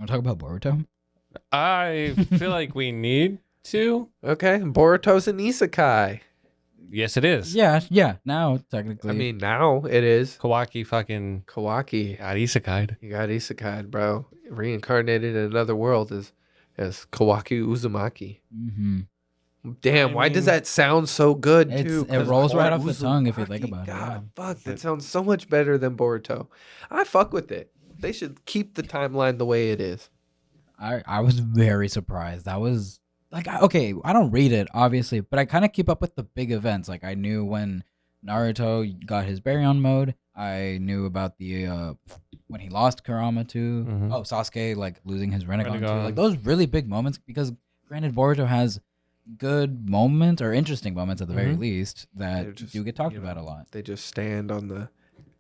Want to talk about Boruto? I feel like we need to. Okay, Boruto's an isekai. Yes, it is. Yeah. Now, technically. I mean, now it is. Kawaki fucking Kawaki. got isekai'd. You got isekai, bro. Reincarnated in another world as Kawaki Uzumaki. Mm-hmm. Damn, why does that sound so good, too? It rolls right off the Uzumaki, tongue if you think about it. God, fuck, that sounds so much better than Boruto. I fuck with it. They should keep the timeline the way it is. I was very surprised. That was like, okay, I don't read it, obviously, but I kind of keep up with the big events. Like, I knew when Naruto got his Baryon mode. I knew about the when he lost Kurama to Sasuke, like losing his Rinnegan too. Like those really big moments, because granted Boruto has good moments or interesting moments at the very least that do get talked about a lot. They just stand on the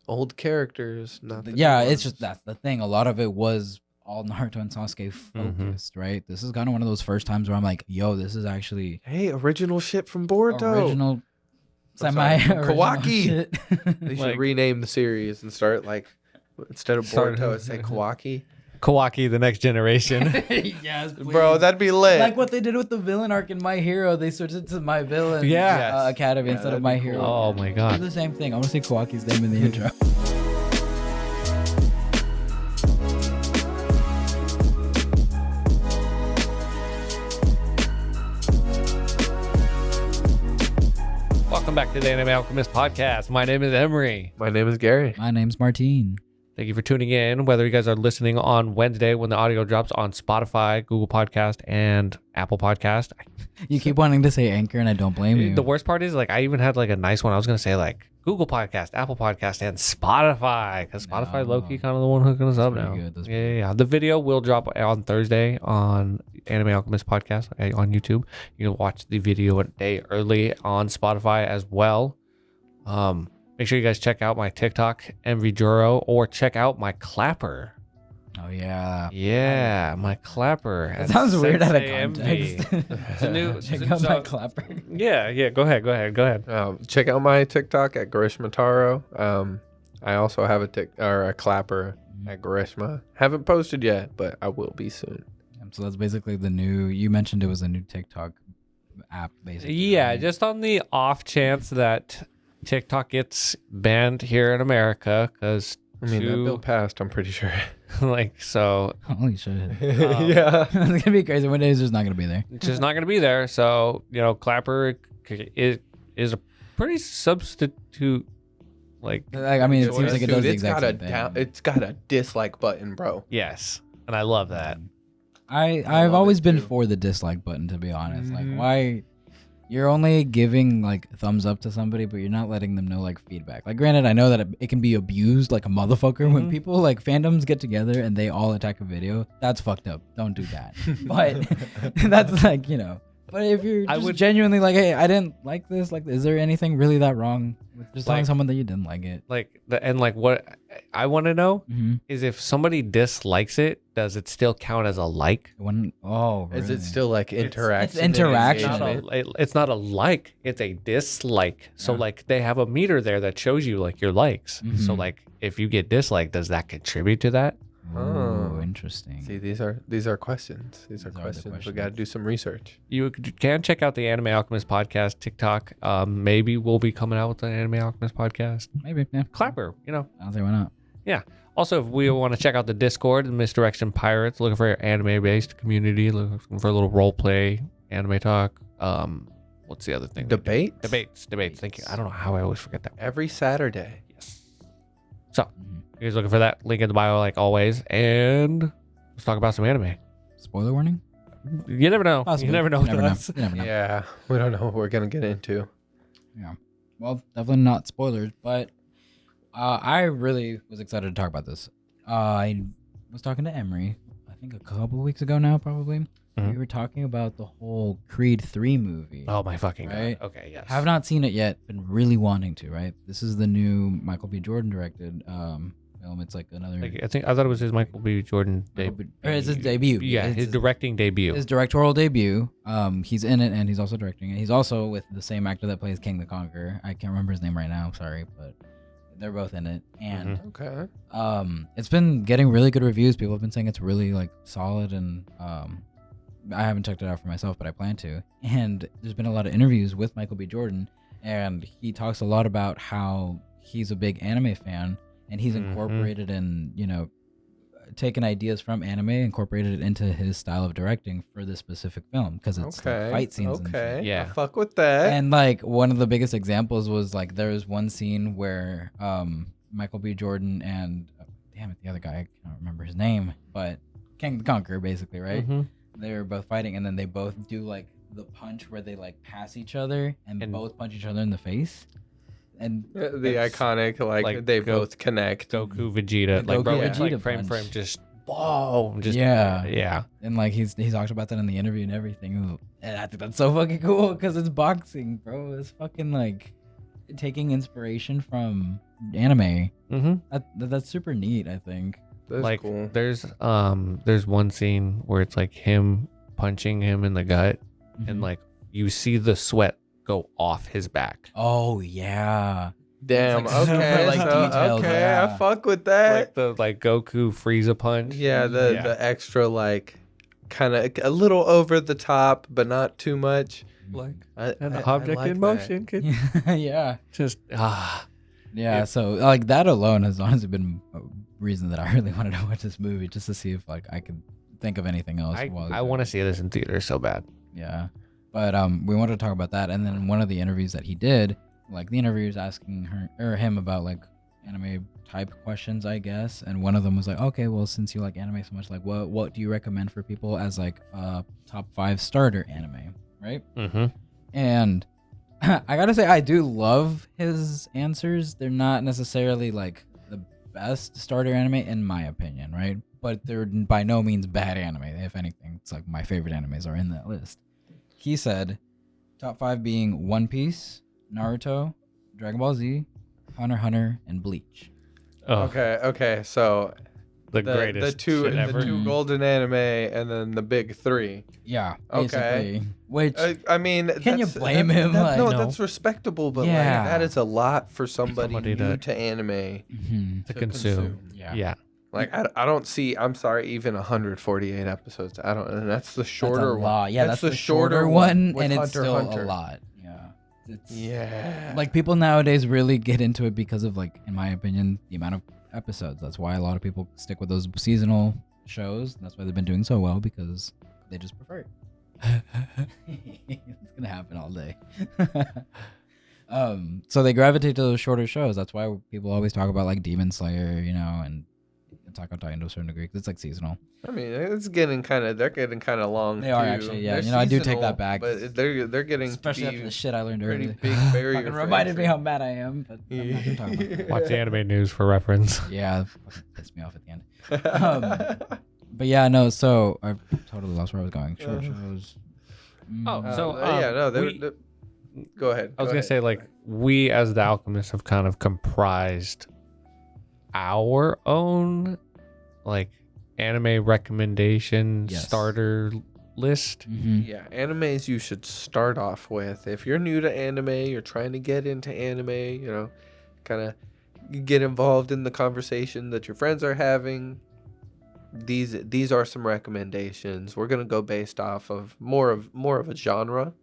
old characters, not the it's just that's the thing. A lot of it was all Naruto and Sasuke focused, right? This is kind of one of those first times where I'm like, yo, this is actually original shit from Boruto. Original Kawaki. Shit. They should rename the series and start like instead of Boruto, say Kawaki. Kawaki, the next generation. Yes, please. Bro, that'd be lit. Like what they did with the villain arc in My Hero. They switched it to My Villain Academy instead of My Hero. Cool. Oh my god. Do the same thing. I want to say Kawaki's name in the intro. Welcome back to the Anime Alchemists Podcast. My name is Emery. My name is Gary. My name's Martine. Thank you for tuning in, whether you guys are listening on Wednesday when the audio drops on Spotify, Google Podcast, and Apple Podcast. You keep wanting to say Anchor, and I don't blame you. The worst part is, like, I even had, like, a nice one. I was going to say, like, Google Podcast, Apple Podcast, and Spotify, because Spotify low-key kind of the one hooking us up now. Yeah. The video will drop on Thursday on Anime Alchemist Podcast on YouTube. You can watch the video a day early on Spotify as well. Make sure you guys check out my TikTok, MV Juro, or check out my Clapper. Oh, yeah. Yeah, my Clapper. That sounds weird out of Sensei context. It's a new... Check out my Clapper. Yeah. Go ahead. Check out my TikTok at Garishmataro. I also have a Clapper at Garishma. Haven't posted yet, but I will be soon. So that's basically the new... You mentioned it was a new TikTok app, basically. Yeah, right? just on the off chance that TikTok gets banned here in America, because that bill passed, I'm pretty sure. Like, so holy shit. Yeah. It's gonna be crazy. One day it's just not gonna be there. It's just not gonna be there. So, Clapper is a pretty substitute, like I mean, it seems like it does the exact same thing. It's got a dislike button, bro. yes, and I love that. I've always been for the dislike button, to be honest. Like, why? You're only giving like thumbs up to somebody, but you're not letting them know like feedback. Like, granted, I know that it can be abused like a motherfucker when people like fandoms get together and they all attack a video. That's fucked up. Don't do that. But that's like, But if you're just genuinely like, hey, I didn't like this. Like, is there anything really that wrong with just telling someone that you didn't like it? What I want to know is, if somebody dislikes it, does it still count as a like? Really? Is it still like interaction? It's interaction. It's not a like. It's a dislike. So like they have a meter there that shows you like your likes. So like if you get disliked, does that contribute to that? Oh, interesting. See, these are questions. These are questions. We got to do some research. You can check out the Anime Alchemist Podcast TikTok. Maybe we'll be coming out with the Anime Alchemist Podcast. Maybe, yeah. Clapper, I don't see why not. Yeah. Also, if we want to check out the Discord, the Misdirection Pirates, looking for an anime-based community, looking for a little role play, anime talk. What's the other thing? Debates. Thank you. I don't know how I always forget that. Every Saturday. Yes. So, you guys looking for that? Link in the bio, like always. And let's talk about some anime. Spoiler warning? You never know. Possibly. You never know. Yeah, we don't know what we're gonna get into. Yeah. Well, definitely not spoilers, but I really was excited to talk about this. I was talking to Emery, I think a couple of weeks ago now, probably. We were talking about the whole Creed 3 movie. Oh my fucking right? God. Okay, yes. Have not seen it yet, been really wanting to, right? This is the new Michael B. Jordan directed film. It's like another... I thought it was his Michael B. Jordan debut. It's his debut. Yeah, his directing debut. His directorial debut. He's in it and he's also directing it. He's also with the same actor that plays King the Conqueror. I can't remember his name right now, sorry, but They're both in it, and Okay. it's been getting really good reviews. People have been saying it's really like solid, and I haven't checked it out for myself, but I plan to. And there's been a lot of interviews with Michael B. Jordan, and he talks a lot about how he's a big anime fan, and he's incorporated in, you know, taken ideas from anime, incorporated it into his style of directing for this specific film, because it's like fight scenes and shit. Yeah, I fuck with that. And like one of the biggest examples was like there was one scene where Michael B. Jordan and the other guy, I can't remember his name, but King the Conqueror, basically, right? They were both fighting, and then they both do like the punch where they like pass each other and both punch each other in the face. And the iconic, like they both connect. Goku Vegeta, like Goku bro, it's like Vegeta frame punch. frame, just boom, just yeah. And like he talked about that in the interview and everything. And I think that's so fucking cool because it's boxing, bro. It's fucking like taking inspiration from anime. That's super neat, I think. That's like cool. there's one scene where it's like him punching him in the gut, and like you see the sweat go off his back. Oh yeah. Damn. It's like super, like, detailed, I fuck with that. Like the Goku Frieza punch. Yeah, the extra like kind of a little over the top, but not too much. Like an object like in motion. Kid. Yeah. Just Yeah. So like that alone has honestly been a reason that I really wanted to watch this movie, just to see if like I could think of anything else. I want to see this in theater so bad. Yeah. But we wanted to talk about that, and then one of the interviews that he did, like the interviewers asking him about like anime type questions, I guess, and one of them was like, okay, well, since you like anime so much, like what do you recommend for people as like top 5 starter anime, right? And I gotta say, I do love his answers. They're not necessarily like the best starter anime in my opinion, right? But they're by no means bad anime. If anything, it's like my favorite animes are in that list. He said top 5 being One Piece, Naruto, Dragon Ball Z, Hunter x Hunter, and Bleach. Oh, Okay. So the greatest the two shit ever. the two golden anime, and then the big 3. Yeah. Okay. Basically. Which I mean, can you blame him? No, Like, that's respectable, but Yeah. like, that is a lot for somebody Somebody new to- to anime to consume. Yeah. Like I don't see. I'm sorry, even 148 episodes. I don't. And that's the shorter that's a lot. one. Yeah, that's the shorter one, with and it's Hunter still x Hunter. a lot. Yeah. It's, Yeah. like people nowadays really get into it because of like, in my opinion, the amount of episodes. That's why a lot of people stick with those seasonal shows. That's why they've been doing so well, because they just prefer it. It's gonna happen all day. So they gravitate to those shorter shows. That's why people always talk about like Demon Slayer, you know, and Attack on Titan to a certain degree, 'cause it's like seasonal. I mean, it's getting kind of. They're getting kind of long. They are too. actually, yeah. They're You know, I do take seasonal, that back. But they're getting Especially to after be the shit I learned pretty earlier. big barrier. Fucking for reminded me entry. how mad I am, but I'm not gonna talk about that. Watch the anime news for reference. Yeah, fucking pissed me off at the end. But yeah, no. So I totally lost where I was going. Short shows. Go ahead. I was gonna say, like, we as the Alchemists have kind of comprised our own like anime recommendation starter list. Yeah, animes you should start off with. If you're new to anime, you're trying to get into anime, you know, kind of get involved in the conversation that your friends are having. These are some recommendations. We're gonna go based off of more of a genre.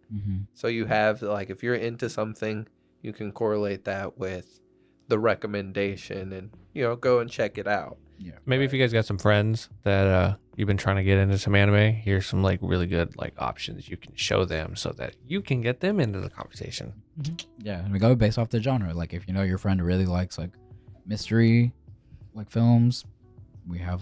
So you have, like, if you're into something, you can correlate that with the recommendation, and you know, go and check it out. Yeah. Maybe if you guys got some friends that you've been trying to get into some anime, here's some like really good like options you can show them so that you can get them into the conversation. Yeah, and we go based off the genre. Like if you know your friend really likes like mystery, like films, we have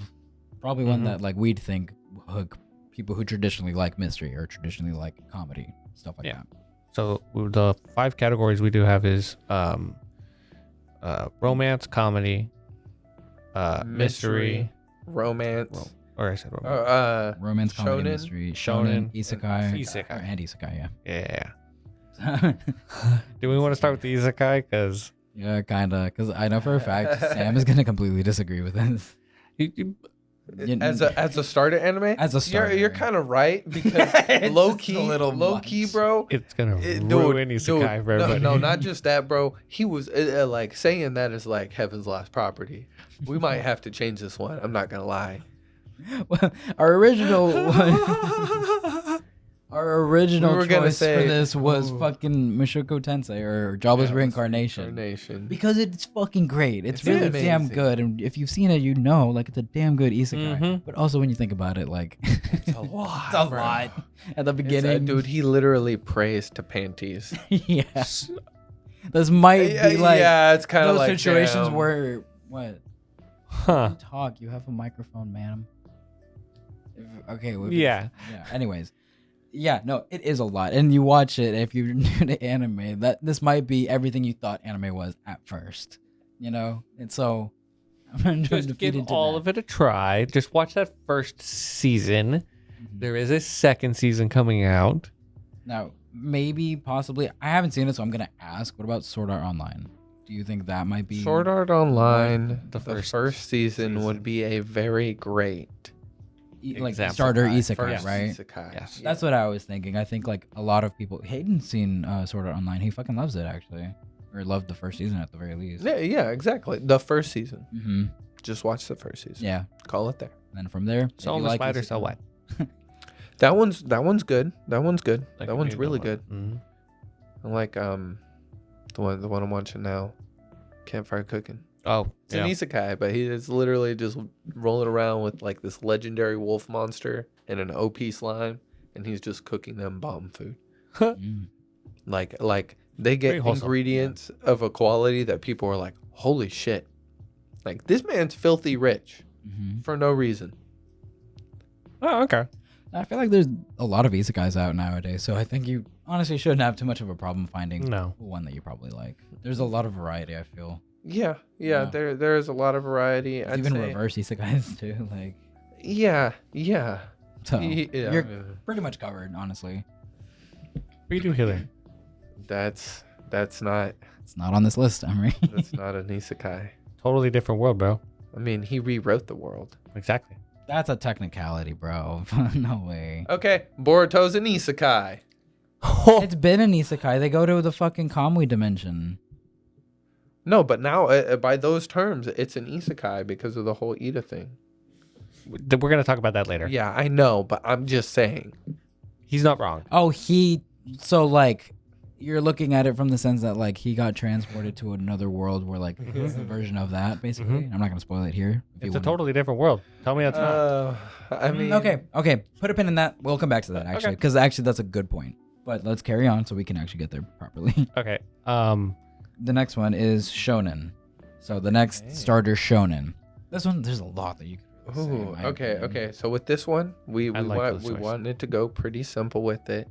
probably one that like we'd think hook people who traditionally like mystery or traditionally like comedy, stuff like that. So the 5 categories we do have is romance, comedy, mystery, romance. Or I said romance. Romance, comedy, shonen? mystery, Shonen, isekai, and isekai, yeah. Do we want to start with the isekai? Because Yeah, kinda. Because I know for a fact Sam is gonna completely disagree with this. As a starter anime, As a starter, you're kind of right because low key, bro. It's gonna ruin isekai for everybody. No, not just that, bro. He was like saying that is like Heaven's Last Property. We might have to change this one. I'm not gonna lie. Well, our original choice for this was fucking Mushoku Tensei or Jobless Reincarnation. Because it's fucking great. It's really amazing. damn good. And if you've seen it, you know, like it's a damn good isekai. But also when you think about it, like It's a lot. it's a lot at the beginning. Dude, he literally prays to panties. Yeah. This might be like it's kind of those like situations damn. where what? Huh. Talk. You have a microphone, ma'am. Okay. Yeah. Anyways. Yeah, no, it is a lot. And you watch it, if you're new to anime, that this might be everything you thought anime was at first. You know? And so I'm Just give all of it a try. Just watch that first season. There is a second season coming out. Now, maybe, possibly, I haven't seen it, so I'm gonna ask. What about Sword Art Online? Do you think that might be Sword Art Online? The first season would be a very great like example. starter isekai, first right? isekai. Yes. That's what I was thinking. I think like a lot of people. Hayden's seen Sword Art Online. He fucking loves it actually, or loved the first season at the very least. Yeah, exactly. The first season. Mm-hmm. Just watch the first season. Yeah. Call it there. And then from there, So on the spider, so what? That one's good. That one's good. Like That one's a really good good. one. I like the one I'm watching now, Campfire Cooking. Oh, It's an isekai, but he is literally just rolling around with like this legendary wolf monster and an OP slime, and he's just cooking them bomb food. Like they get Very wholesome. ingredients of a quality that people are like, holy shit. Like this man's filthy rich for no reason. Oh, okay. I feel like there's a lot of isekais out nowadays, so I think you honestly shouldn't have too much of a problem finding one that you probably like. There's a lot of variety, I feel. Yeah. Yeah. There is a lot of variety. There's I'd even say. reverse isekais too. Like, Yeah. so Yeah. you're pretty much covered, honestly. Redo healer. That's not It's not on this list, Emery. that's not an isekai. Totally different world, bro. I mean, he rewrote the world. Exactly. That's a technicality, bro. No way. Okay, Boruto's an isekai. It's been an isekai. They go to the fucking Kamui dimension. No, but now by those terms, it's an isekai because of the whole Ida thing. We're gonna talk about that later. Yeah, I know, but I'm just saying. He's not wrong. Oh, so like, you're looking at it from the sense that like he got transported to another world where like it's a version of that, basically. I'm not gonna spoil it here. It's a totally different world. Tell me that's not. I mean, Okay. Put a pin in that. We'll come back to that actually, because actually that's a good point. But let's carry on so we can actually get there properly. Okay. The next one is shonen. So the next starter shonen. This one, there's a lot that you can say, in my opinion. Okay. So with this one, we like this choice. wanted to go pretty simple with it.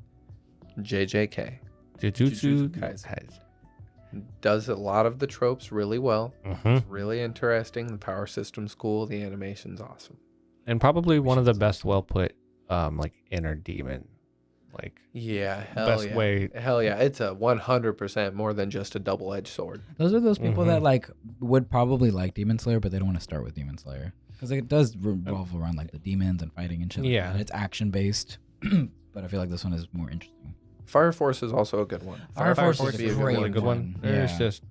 JJK Jujutsu Kaisen. Does a lot of the tropes really well. It's really interesting. The power system's cool. The animation's awesome. And probably one of the best well put like inner demon. Like Yeah, best way. Hell yeah. It's a 100% more than just a double-edged sword. Those are those people that like would probably like Demon Slayer, but they don't want to start with Demon Slayer because it does revolve around like the demons and fighting and shit. Yeah. Like that. It's action based, but I feel like this one is more interesting. Fire Force is also a good one. Fire Force would is be a a great really good one. There's Yeah. just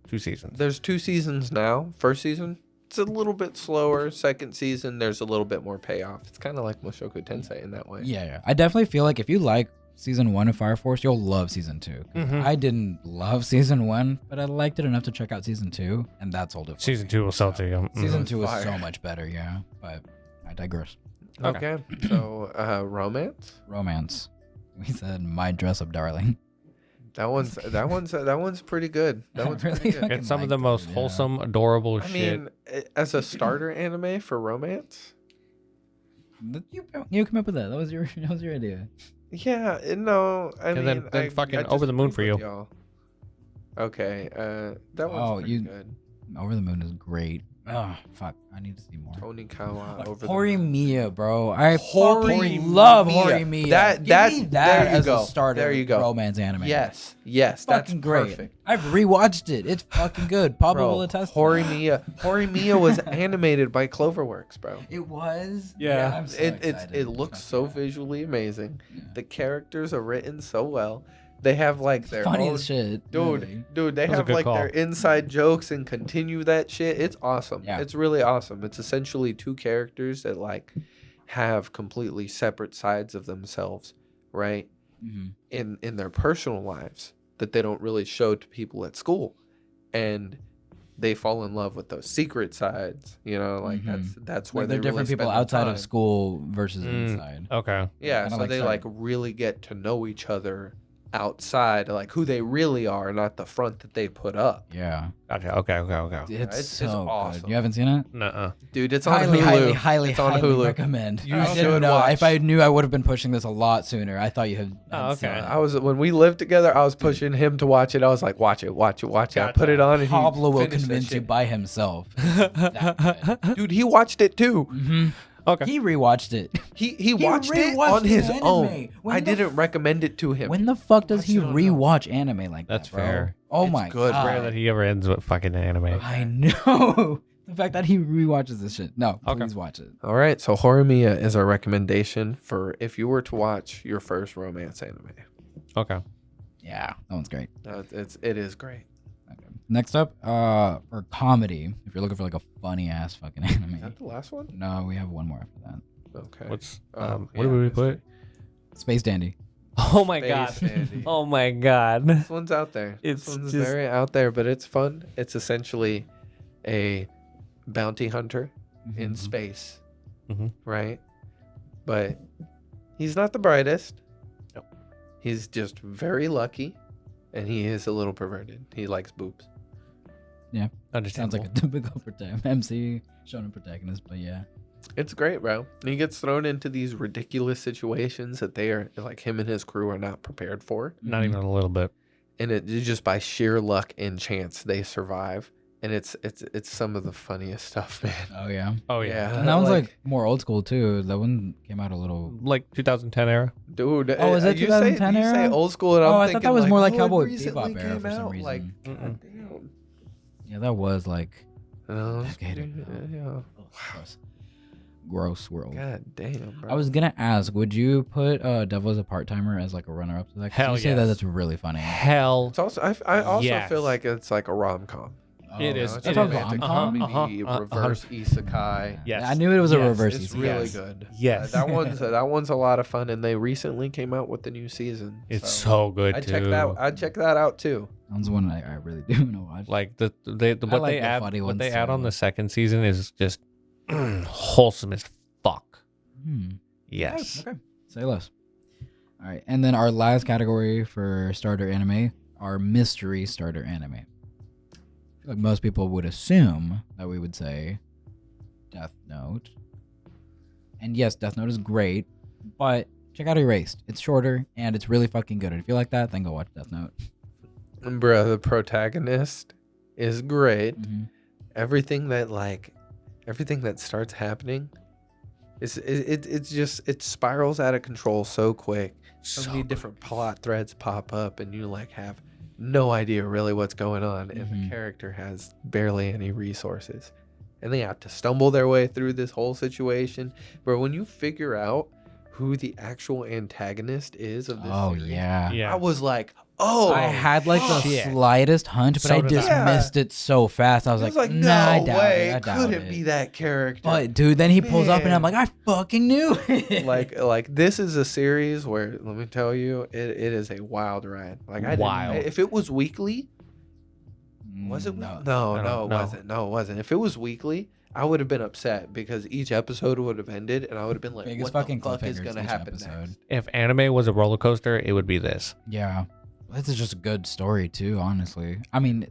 2 seasons. There's 2 seasons now. First season, it's a little bit slower. Second season, there's a little bit more payoff. It's kind of like Mushoku Tensei in that way. Yeah. I definitely feel like if you like season 1 of Fire Force, you'll love season 2. I didn't love season 1, but I liked it enough to check out season 2, and that's all. Season 2 will sell to you. Season 2 is Fire. so much better, yeah. But I digress. Okay. So, romance. Romance. We said My Dress Up Darling. That one's pretty good. That one's Really pretty good. fucking It's some of the liked most it, yeah. wholesome, adorable I shit. mean, as a starter anime for romance, You came up with that. That was your idea. yeah, no, I mean, then fucking I just Over the Moon agree for with you. y'all. Okay, that one's pretty good. Over the Moon is great. Oh fuck! I need to see more. Tony Kawa over Horimiya, bro. I Horimiya. love Horimiya. That Give me that there you as go. a starter. There you go. Romance anime. Yes, It's that's fucking great. perfect. I've rewatched it. It's fucking good. Pablo will Bro, attest. Horimiya was animated by Cloverworks, bro. It was. Yeah. I'm so It excited. looks so visually amazing. The characters are written so well. They have like their funny own, as shit. dude. really. Dude, they That was a have good like call. their inside jokes and continue that shit. It's awesome. Yeah. It's really awesome. It's essentially two characters that like have completely separate sides of themselves, right? Mhm. In their personal lives that they don't really show to people at school, and they fall in love with those secret sides. You know, like that's where Like they're they different really people spend their outside time. of school versus inside. Okay. Yeah, Kinda so like they start- like really get to know each other outside, like who they really are, not the front that they put up. Yeah. Gotcha. Okay. It's it's so awesome. good. You haven't seen it? Nuh-uh. Dude, it's on Highly, Hulu. highly It's on highly Hulu. recommend. You I should didn't know. watch. If I knew, I would have been pushing this a lot sooner. I thought you had. Oh, seen okay. it. I was when we lived together. I was pushing him to watch it. I was like, watch it. I put it on, and Pablo he will finished that convince you shit. by himself. That good. Dude, he watched it too. Mhm. Okay. He rewatched it. He watched it rewatched on his the anime. own. When I the didn't recommend it to him. When the fuck does Watched he it on rewatch anime like That's that, bro? fair. Oh It's my good. god. Rare that he ever ends with fucking anime. I know. The fact that he rewatches this shit. No, Okay. please watch it. All right, so Horimiya is a recommendation for if you were to watch your first romance anime. Okay. Yeah, that one's great. It is great. Okay. Next up, for comedy, if you're looking for like a funny ass fucking Is anime. that the last one? No, we have one more after that. Okay. What's Oh, what yeah, did we missed put? it. Space Dandy. Oh my Space god. Dandy. Oh my god. This one's out there. It's This one's just- very out there, but it's fun. It's essentially a bounty hunter in Mhm. space, Mhm. right? But he's not the brightest. Nope. He's just very lucky, and he is a little perverted. He likes boobs. Sounds Understandable. like a typical MC shonen protagonist, but yeah. It's great, bro. And he gets thrown into these ridiculous situations that they are like him and his crew are not prepared for, Not even a little bit. and it just by sheer luck and chance they survive. And it's some of the funniest stuff, man. Oh yeah. Oh yeah. Yeah. And that one's like- like more old school too. That one came out a little. Like 2010 era. Dude, Oh, is it you 2010 say, you say era? old school, and I'm Oh, I thinking thought that was more like it Cowboy recently Bebop era came for some out, reason. Like, Mm-mm. goddamn. Yeah, that was like. No, Decade. yeah. Gross world. God damn, bro. I was gonna ask, would you put Devil as a part timer as like a runner up to that? 'Cause Hell you say that yes. that's really funny. Hell. It's also I also Yes. feel like it's like a rom com. It is. It's It a is. romantic rom-com? comedy, reverse isekai. Yes. I knew it was a Yes, reverse. It's isekai. really good. Yes. That one's a lot of fun, and they recently came out with the new season. It's so good I'd too. check that out too. That one's one I really do want to watch. Like what like they the add funny what ones they add too. on the second season is just wholesome as fuck. Yes. Okay. Say less. All right, and then our last category for starter anime, our mystery starter anime. I feel like most people would assume that we would say Death Note. And yes, Death Note is great, but check out Erased. It's shorter and it's really fucking good. And if you like that, then go watch Death Note. And bro, the protagonist is great. Mhm. Everything that starts happening, it spirals out of control so quick. So many different plot threads pop up, and you like have no idea really what's going on, and the character has barely any resources, and they have to stumble their way through this whole situation. But when you figure out who the actual antagonist is of this series, Yeah. I was like, oh, I had like the shit. slightest hunch, but So I did I. dismissed it so fast. I was like, no nah, I doubt way, it. I it doubt couldn't it. be that character. But dude, then he pulls up and I'm Man. like, I fucking knew it. like this is a series where, let me tell you, it is a wild ride. Like Wild. if it was weekly, was it? No. No, I no, don't it know. wasn't. No, it wasn't. If it was weekly, I would have been upset because each episode would have ended, and I would have been like, Biggest "What fucking the fuck is cliffhangers gonna each happen episode. next?" If anime was a roller coaster, it would be this. Yeah. This is just a good story too, honestly. I mean,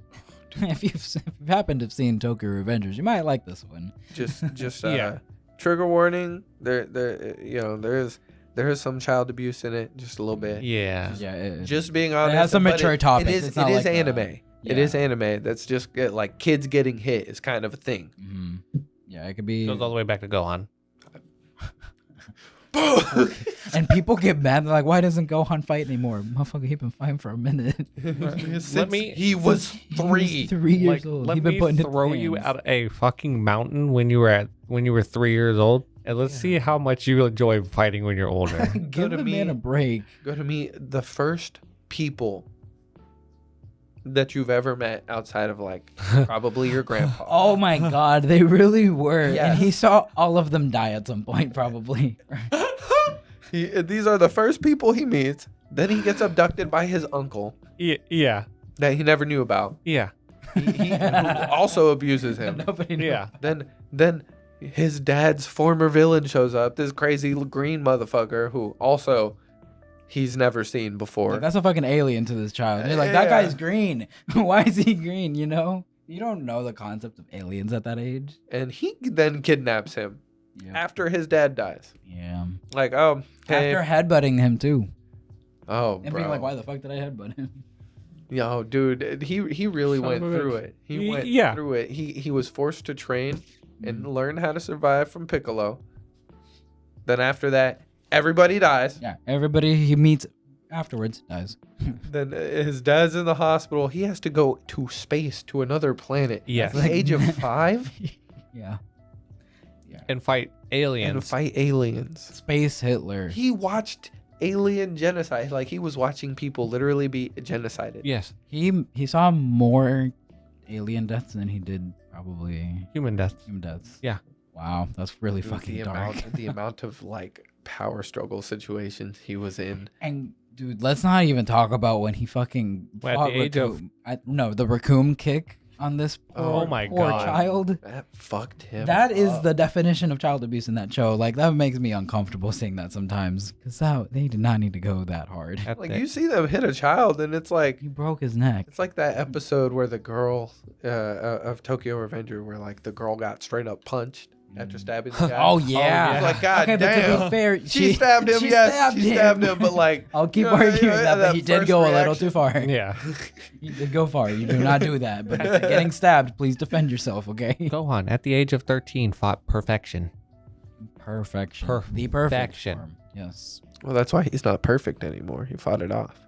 if you've happened to have seen Tokyo Revengers, you might like this one. Just Yeah. Trigger warning. There is some child abuse in it, just a little bit. Yeah. Yeah, Just being honest. has some but mature topics. It is It's not like anime. It is anime. That's just like kids getting hit is kind of a thing. Mm-hmm. Yeah, it could be. Goes all the way back to Gohan. And people get mad. They're like, "Why doesn't Gohan fight anymore?" Motherfucker, he been fighting for a minute. He was 3. He was 3 years old. Let He been me putting throw you out a fucking mountain when you were 3 years old, and let's see how much you enjoy fighting when you're older. Give the man a break. Go to meet the first people that you've ever met outside of like probably your grandpa. Oh my God, they really were. Yes. And he saw all of them die at some point, probably. These are the first people he meets. Then he gets abducted by his uncle Yeah. that he never knew about. Yeah. He also abuses him. Nobody knew. Yeah. Then his dad's former villain shows up, this crazy green motherfucker who also he's never seen before. Like, that's a fucking alien to this child. You're like, that guy's green. Why is he green, you know? You don't know the concept of aliens at that age. And he then kidnaps him after his dad dies. Yeah. Like, oh, hey. After headbutting him, too. Oh, And bro. being like, why the fuck did I headbutt him? Yo, dude, he really went through it. He went through it. He was forced to train and learn how to survive from Piccolo. Then after that, everybody dies. Yeah, everybody he meets afterwards dies. Then his dad's in the hospital. He has to go to space to another planet. Yes. At the age of 5 Yeah. And fight aliens. and fight aliens. Space Hitler. He watched alien genocide. Like he was watching people literally be genocided. Yes. He saw more alien deaths than he did probably Human death. human deaths. Yeah. Wow, that's really Dude, fucking the dark. the amount of like power struggle situations he was in. And dude, let's not even talk about when he fucking At fought the age of- no, the raccoon kick on this Oh my poor God. child. That fucked him. That is up. the definition of child abuse in that show. Like that makes me uncomfortable seeing that sometimes because they did not need to go that hard. At Like the- you see them hit a child, and it's like He broke his neck. it's like that episode where the girl of Tokyo Revenger, where like the girl got straight up punched after stabbing the guy. Oh yeah. It's like, God okay, but to damn. be fair, She stabbed him. Yes, she stabbed him. But like, I'll keep you know, arguing that, but he did first go a little reaction- too far. yeah. You did go far. You do not do that. But after getting stabbed, please defend yourself, okay? Gohan, at the age of 13, fought perfection. Perfection. Perfection. The perfect form. Yes. Well, that's why he's not perfect anymore. He fought it off.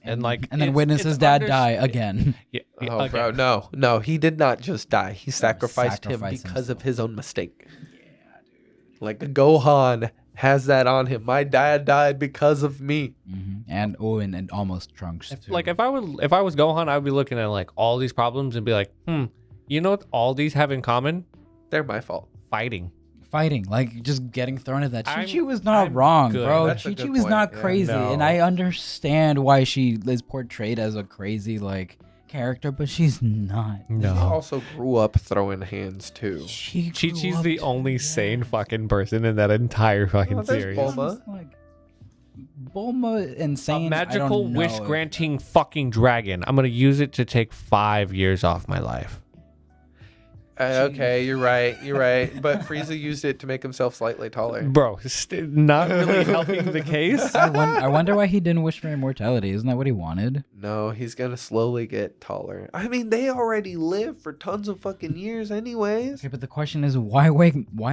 And like, And then it's- witness it's his dad underst- die again. Yeah, Oh, okay. bro, no, he did not just die. He sacrificed him sacrifice because of himself. his own mistake. Yeah, dude. Like Gohan has that on him. My dad died because of me. And and almost Trunks too. Like if I was Gohan, I'd be looking at like all these problems and be like, you know what all these have in common? They're my fault. Fighting. fighting, like just getting thrown at that. I'm- Chi-Chi was not I'm wrong, good. bro. That's a Chi-Chi good was point, not yeah. crazy, and No. I understand why she is portrayed as a crazy like character, but she's not. He No. also grew up throwing hands too. She Chi-Chi's grew the up only to sane that. fucking person in that entire fucking Oh, there's series. Bulma. It's like, Bulma insane. A magical I don't know wish if- granting fucking dragon. I'm gonna use it to take 5 years off my life. Okay, you're right. But Frieza used it to make himself slightly taller. Bro, not really helping the case. I wonder why he didn't wish for immortality. Isn't that what he wanted? No, he's gonna slowly get taller. I mean, they already live for tons of fucking years, anyways. Okay, but the question is, why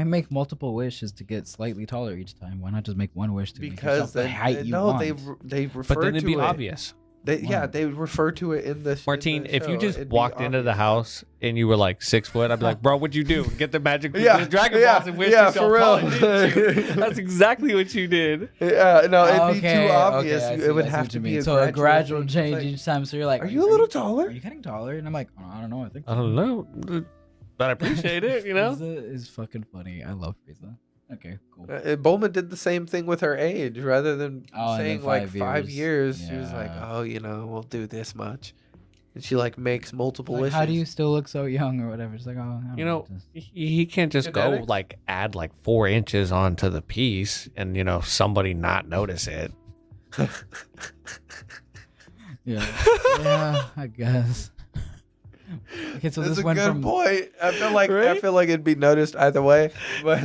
make multiple wishes to get slightly taller each time? Why not just make one wish to make Because yourself the height you no, want? they refer But then to it'd be it. obvious. They refer to it in the Martine, in the if you show. just It'd be walked into the obvious. house and you were like 6 foot, I'd be like, bro, what'd you do? Get the magic Yeah, the Dragon yeah, Balls and wish yeah, yourself for real. taller, didn't you? That's exactly what you did. Yeah, no, it'd be too obvious. I see- It would I see have what to you be mean. a So a gradual thing. change Like, each time. So you're like, are you a little Are taller? you getting taller? And I'm like, oh, I don't know. I think I don't know, but I appreciate it, you know? Frieza is fucking funny. I love Frieza. Okay, cool. Bulma did the same thing with her age. Rather than Oh, and saying then like 5 5 years, years. she was like, Yeah. "Oh, we'll do this much," and she like makes multiple Like, wishes. how do you still look so young or whatever? It's like, oh, I don't You know, just- he can't just go Genetics? like add like 4 inches onto the piece and, somebody not notice it. yeah, yeah, I guess. Okay, so That's this a went good from point. I feel like Right? it'd be noticed either way. But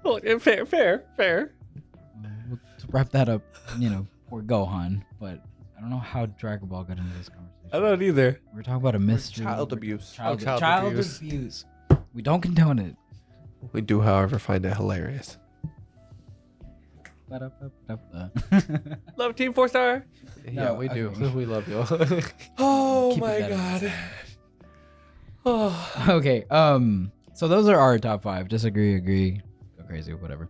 Well, fair. we'll to wrap that up. Poor Gohan, but I don't know how Dragon Ball got into this conversation. I don't either. We're talking about a mystery. Child abuse. Child abuse. abuse. We don't condone it. We do, however, find it hilarious. Love Team 4-star. Yeah, No, we do. okay. We love y'all. Oh Keep my it god. that Oh. Okay. So those are our top 5. Disagree, agree, go crazy, whatever.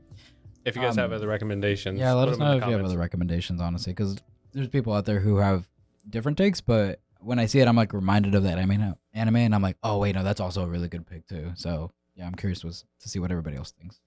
If you guys have other recommendations, Yeah, let put us them in know the if you have comments. other recommendations, honestly, because there's people out there who have different takes, but when I see it, I'm like reminded of that anime, and I'm like, oh wait, no, that's also a really good pick too. So yeah, I'm curious to see what everybody else thinks.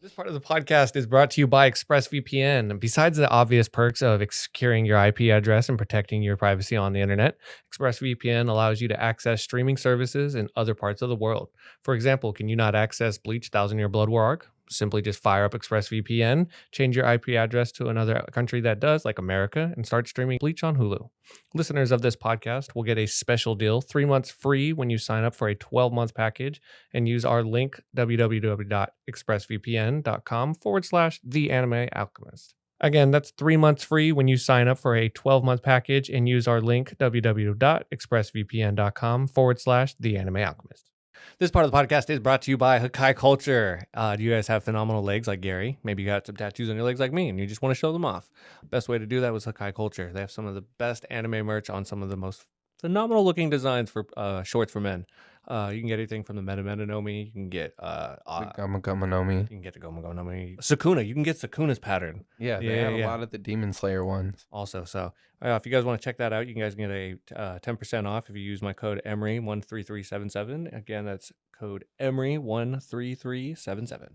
This part of the podcast is brought to you by ExpressVPN. Besides the obvious perks of securing your IP address and protecting your privacy on the internet, ExpressVPN allows you to access streaming services in other parts of the world. For example, can you not access Bleach 1,000 Year Blood War Arc? Simply just fire up ExpressVPN, change your IP address to another country that does, like America, and start streaming Bleach on Hulu. Listeners of this podcast will get a special deal, 3 months free when you sign up for a 12-month package and use our link, www.expressvpn.com/The Anime Alchemist. Again, that's 3 months free when you sign up for a 12-month package and use our link, www.expressvpn.com/The Anime Alchemist. This part of the podcast is brought to you by Hakai Culture. Do you guys have phenomenal legs like Gary? Maybe you got some tattoos on your legs like me and you just want to show them off. Best way to do that was Hakai Culture. They have some of the best anime merch on some of the most phenomenal looking designs for shorts for men. You can get anything from the Meta Nomi. You can get Gama Gama Nomi. you can get the Goma Nomi. Sakuna. You can get Sakuna's pattern. Yeah, they have a lot of the Demon Slayer ones. Also, so if you guys want to check that out, you guys can get a 10% off if you use my code Emery13377. Again, that's code Emery13377.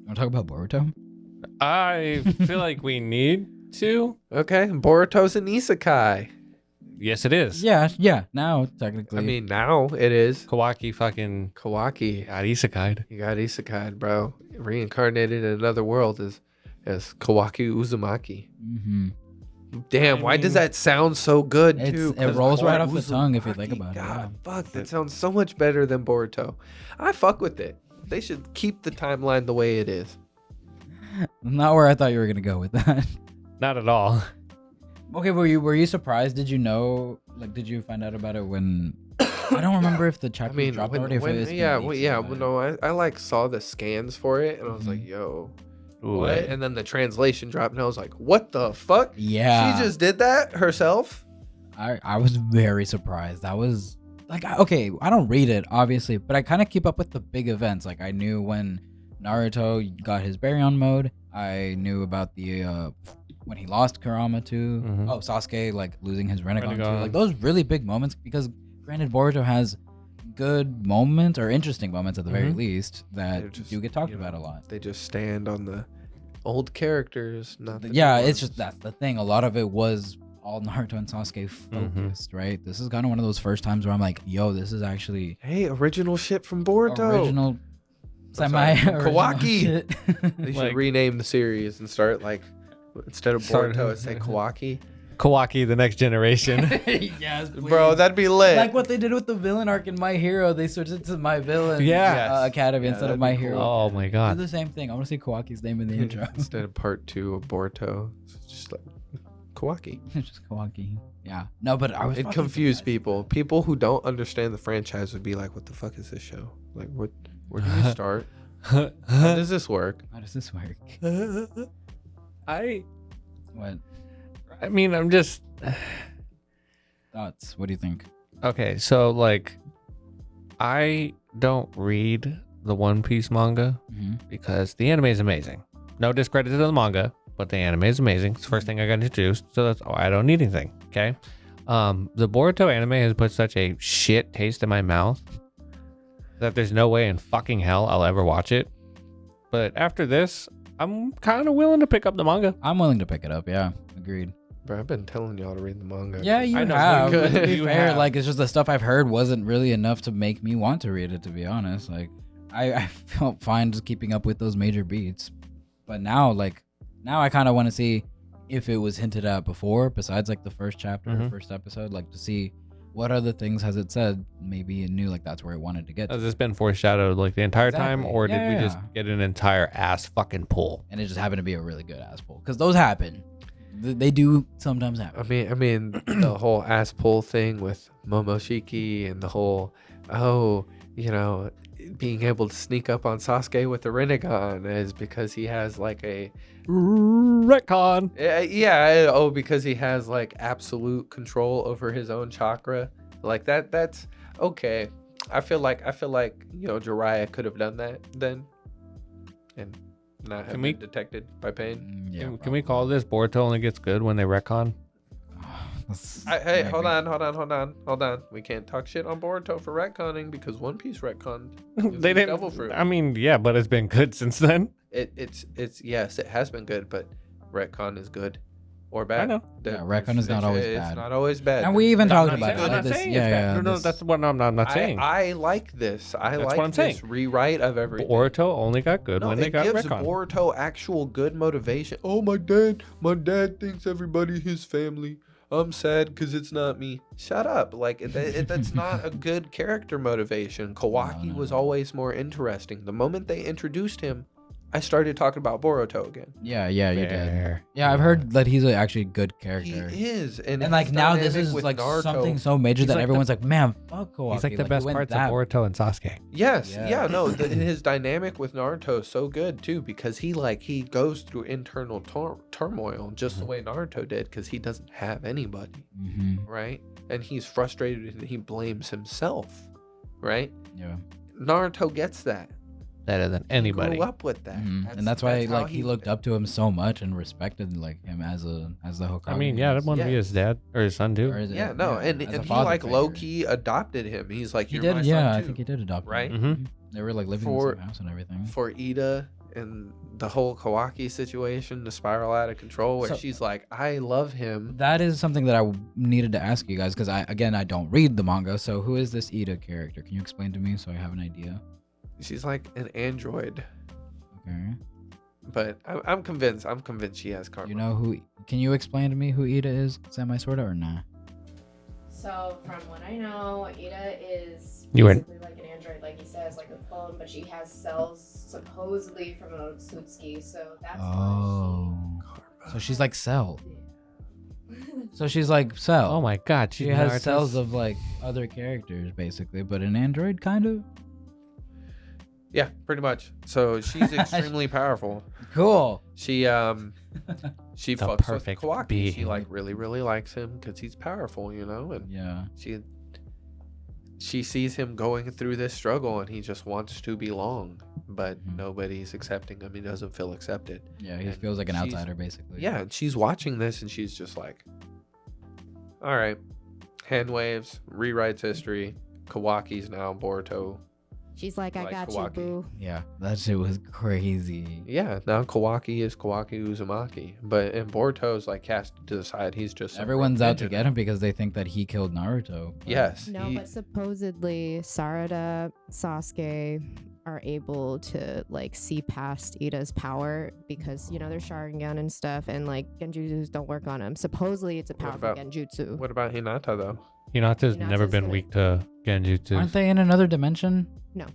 Want to talk about Boruto? I feel like we need to. Okay, Boruto's an isekai. Yes, it is. Yeah. Now technically, I mean, now it is. Kawaki fucking Kawaki. got isekai'd. You got isekai, bro. Reincarnated in another world as Kawaki Uzumaki. mm-hmm. Damn, why does that sound so good too? It rolls right off the tongue if you think about it. God, fuck, that sounds so much better than Boruto. I fuck with it. They should keep the timeline the way it is. Not where I thought you were gonna go with that. Not at all. Okay, were you surprised? Did you know? Like, did you find out about it when? I don't remember if the chapter dropped already. I like saw the scans for it and I was like, yo, what? And then the translation dropped and I was like, what the fuck? Yeah, she just did that herself. I was very surprised. That was like, okay, I don't read it obviously, but I kind of keep up with the big events. Like I knew when Naruto got his Baryon mode. I knew about the when he lost Kurama too. Mhm. Oh, Sasuke like losing his Rinnegan too. Rinnegan. Like those really big moments, because granted Boruto has good moments or interesting moments at the very least that do get talked about a lot. They just stand on the old characters, not the Yeah, new it's ones. just that's the thing. A lot of it was all Naruto and Sasuke focused, right? This is kind of one of those first times where I'm like, yo, this is actually Hey, original shit from Boruto. original sorry, Kawaki. shit. They should Like- rename the series and start like instead of Boruto, it's say Kawaki. Kawaki, the next generation. Yes, please. Bro, that'd be lit. like what they did with the villain arc in My Hero. They switched it to My Villain Yeah. Academy Yeah, instead of that'd My be Hero. Oh my Do god. the same thing. I want to see Kawaki's name in the intro. Instead of part 2 of Boruto, it's just like Kawaki. It's just Kawaki. Yeah. No, but I was It fucking confused surprised. people. People who don't understand the franchise would be like, "What the fuck is this show? Like, what? Where do you start? How does this work?" How does this work? I What mean, I'm just thoughts? What do you think? okay. So like, I don't read the One Piece manga Mm-hmm. because the anime is amazing. No discredit to the manga, but the anime is amazing. It's the first thing I got introduced, so that's I don't need anything. Okay. The Boruto anime has put such a shit taste in my mouth that there's no way in fucking hell I'll ever watch it. But after this, I'm kind of willing to pick up the manga. I'm willing to pick it up. Yeah, agreed. Bro, I've been telling y'all to read the manga. Yeah, you I know, have. you But to could. be You fair, have. like it's just the stuff I've heard wasn't really enough to make me want to read it. To be honest, like I felt fine just keeping up with those major beats, but now I kind of want to see if it was hinted at before, besides like the first chapter, or first episode, like to see what other things has it said. Maybe it knew like that's where it wanted to get to. Has this been foreshadowed like the entire time, Exactly. or did Yeah, we just get an entire ass fucking pull? And it just happened to be a really good ass pull, because those happen. They do sometimes happen. I mean, the whole ass pull thing with Momoshiki and the whole, being able to sneak up on Sasuke with the Rinnegan is because he has like a retcon. Because he has like absolute control over his own chakra. Like that's okay. I feel like Jiraiya could have done that then, and not have been detected by pain. Yeah, can we call this Boruto only gets good when they retcon? Hey, hold on. We can't talk shit on Boruto for retconning because One Piece retconned. They didn't. Devil Fruit. I mean, yeah, but it's been good since then. It's yes, it has been good, but retcon is good or bad. I know. retcon is not always bad. It's not always bad. And we even talked about it. I'm not saying it's bad. No, that's what I'm not saying. I like this. I That's like what I'm this saying. rewrite of everything. Boruto only got good when they got it gives retcon. Boruto actual good motivation. Oh, my dad thinks everybody his family. I'm sad because it's not me. Shut up. Like, that's not a good character motivation. Kawaki was always more interesting. The moment they introduced him, I started talking about Boruto again. Yeah, you did. Yeah, I've heard that he's actually a good character. He is. And like now this is like Naruto. something so major that everyone's like, man, fuck Kawaki. He's like the best parts of Boruto and Sasuke. Yes, his dynamic with Naruto is so good too because he goes through internal turmoil just the way Naruto did because he doesn't have anybody, right? And he's frustrated and he blames himself, right? Yeah. Naruto gets that. Better than anybody. He grew up with that. And that's why like he looked up to him so much and respected like him as the Hokage. I mean, that wouldn't be his dad or his son too. And he like low key adopted him. He's like, you're my son too. I think he did adopt him. Right? They were like living in the same house and everything. For Ida and the whole Kawaki situation, the spiral out of control, where she's like, I love him. That is something that I needed to ask you guys because I don't read the manga. So who is this Ida character? Can you explain to me so I have an idea? She's like an android. Okay. But I'm convinced she has karma. You know who? Can you explain to me who Ida is, sorta, or nah? So from what I know, Ida is basically like an android, like he says, like a clone, but she has cells supposedly from an Otsutsuki, so that's so she's like Cell. So she's like Cell. Oh my god, she has cells of like other characters basically, but an android kind of. Yeah, pretty much. So she's extremely powerful. Cool. She fucks with Kawaki. Being. She like really likes him because he's powerful, and she sees him going through this struggle and he just wants to belong, but nobody's accepting him. He doesn't feel accepted. Yeah, he feels like an outsider basically. Yeah, and she's watching this and she's just like, all right, hand waves, rewrites history. Kawaki's now Boruto. She's like, I got Kawaki. you, boo. Yeah, that shit was crazy. Yeah, now Kawaki is Kawaki Uzumaki. But in Boruto's like cast to the side, he's just everyone's out to get him because they think that he killed Naruto. Yes. No, but supposedly Sarada, Sasuke are able to like see past Ida's power because there's Sharingan and stuff, and like genjutsus don't work on him. Supposedly it's a powerful genjutsu. What about Hinata though? Hinata's never been weak to genjutsu. Aren't they in another dimension? No,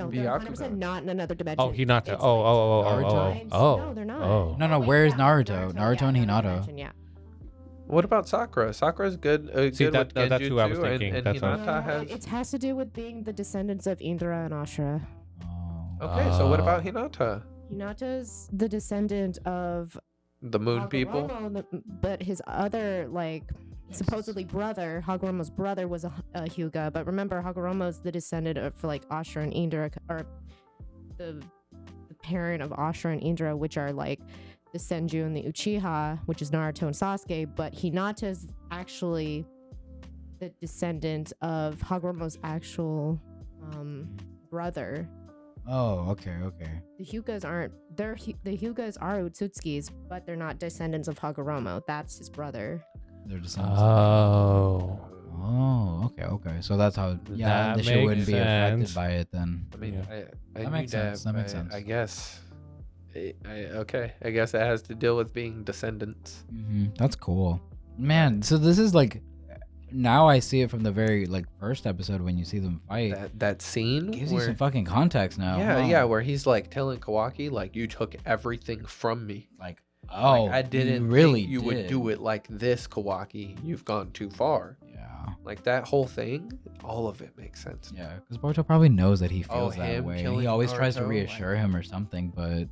they're 100% not in another dimension. Oh, Hinata. It's No, they're not. No, where's Naruto? Naruto and Hinata. Yeah. What about Sakura? Sakura's good. See, good with that's who I was genjutsu, thinking. And That's Hinata has. It has to do with being the descendants of Indra and Ashura. Okay, so what about Hinata? Hinata's the descendant of The moon people? But his other, supposedly brother, Hagoromo's brother, was a Hyuga. But remember, Hagoromo's the descendant of, Ashura and Indra, or the parent of Ashura and Indra, which are, the Senju and the Uchiha, which is Naruto and Sasuke. But Hinata's actually the descendant of Hagoromo's actual brother. Oh, okay. The Hyugas aren't. The Hyugas are Utsutsukis, but they're not descendants of Hagoromo. That's his brother. They're descendants. Oh, okay. So that's how. Yeah, That the shit wouldn't makes be affected sense. by it then. I mean, That makes sense. That makes sense. I guess. Okay. I guess it has to deal with being descendants. That's cool, man. So this is now I see it from the very first episode when you see them fight. That scene gives you some fucking context now. Yeah, where he's telling Kawaki you took everything from me. Oh, like, I didn't really think you would do it like this, Kawaki. You've gone too far. Yeah. Like that whole thing, all of it makes sense. Yeah, because Boruto probably knows that he feels that him way. killing He always tries to Naruto, reassure him or something, but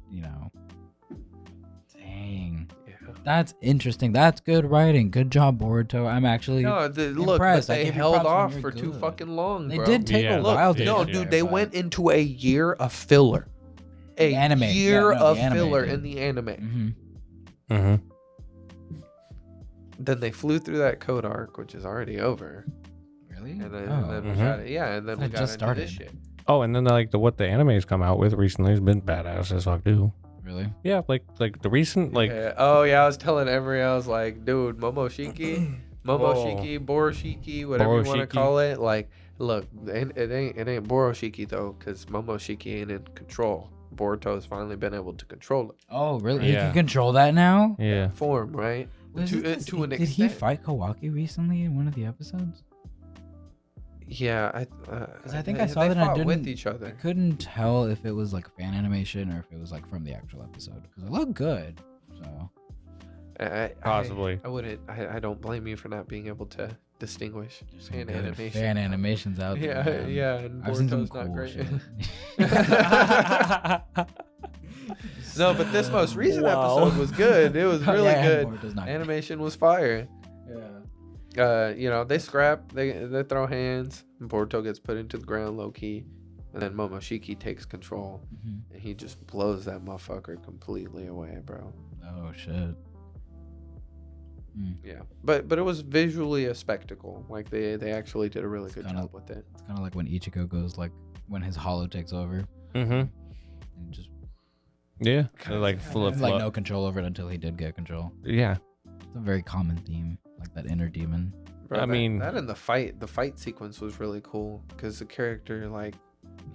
dang. Yeah. That's interesting. That's good writing. Good job, Boruto. I'm actually No, look, but impressed. I they give you held props when off you're for too good. fucking long, They bro. did take Yeah, a look, while. they to No, did, get dude, there, they but- went into a year of filler. A anime. Yeah, year no, the of anime filler did. in the anime. Mhm. Mm-hmm. Then they flew through that code arc, which is already over. Really? And then, Oh. we Mhm. got it. Yeah, and then That we got just into started. this shit. Oh, and then like what the anime's come out with recently has been badass as fuck too. Really? Yeah, like the recent like Yeah. Oh yeah, I was telling Emery, I was like, dude, Momoshiki, Boroshiki, whatever you want to Boroshiki. call it. Like, look, it ain't Boroshiki though, because Momoshiki ain't in control. Boruto's finally been able to control it. Oh, really? Yeah. He can control that now? yeah. Form, right? Was To it this- an did he extent. fight Kawaki recently in one of the episodes? Yeah, Because I think I saw they that and I fought didn't. with each I other. couldn't tell if it was like fan animation or if it was like from the actual episode because it looked good. So Possibly. I wouldn't. I don't blame you for not being able to distinguish there's some fan good animation. fan animations out there. Yeah, man. yeah. And I've seen some Boruto's not cool great. shit. No, but this most recent Wow. episode was good. It was really Yeah, good. Boruto's not Animation was fire. Yeah. They scrap, they throw hands, and Boruto gets put into the ground low key, and then Momoshiki takes control, Mhm. and he just blows that motherfucker completely away, bro. Oh shit. Yeah, but it was visually a spectacle. Like they actually did a really good kinda- job with it. It's kind of like when Ichigo goes like when his hollow takes over Mm-hmm. and just Yeah. They're like flip has like no control over it until he did get control. Yeah. It's a very common theme, like that inner demon. Bro, I mean- that and the fight sequence was really cool because the character like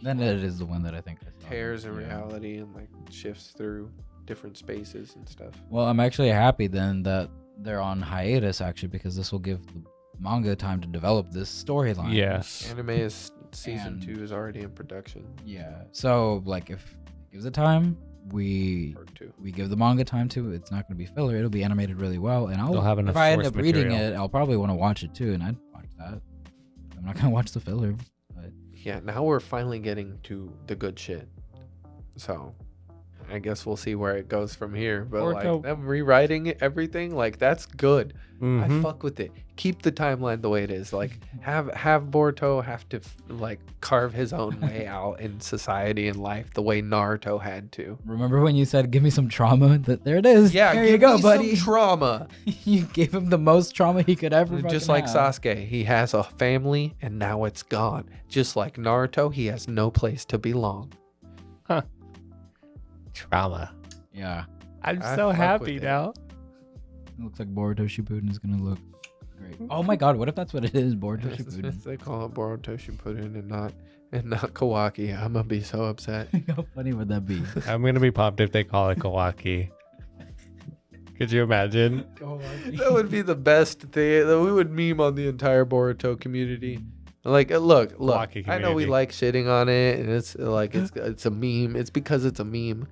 Then it is the one that I think I saw. tears in Yeah. reality and like shifts through different spaces and stuff. Well, I'm actually happy then that they're on hiatus actually because this will give the manga time to develop this storyline. Yes. Anime is season And- 2 is already in production. Yeah. So like if it gives it time, we Part 2. give the manga time to. It's not going to be filler. It'll be animated really well, and They'll have enough if I end source up reading material. it, I'll probably want to watch it too, and I'd watch that. I'm not gonna watch the filler. But Yeah, now we're finally getting to the good shit. So I guess we'll see where it goes from here. But Boruto- like them rewriting everything, like that's good. I Mhm. fuck with it. Keep the timeline the way it is. Like have Boruto have to like carve his own way out in society and life the way Naruto had to. remember when you said, "Give me some trauma"? That there it is. Yeah, there give you go, me buddy. some trauma. You gave him the most trauma he could ever. Just fucking like have. Sasuke, he has a family and now it's gone. Just like Naruto, he has no place to belong. Trauma. Yeah. I'm I so fuck happy with it. now. It looks like Boruto Shippuden is gonna look great. Oh my god, what if that's what it is, Boruto Shippuden? If they call it Boruto Shippuden and not Kawaki, I'm gonna be so upset. How funny would that be? I'm gonna be pumped if they call it Kawaki. Could you imagine? That would be the best thing. We would meme on the entire Boruto community. Like, look. Kawaki I know we community. like shitting on it, and it's like it's a meme. It's because it's a meme.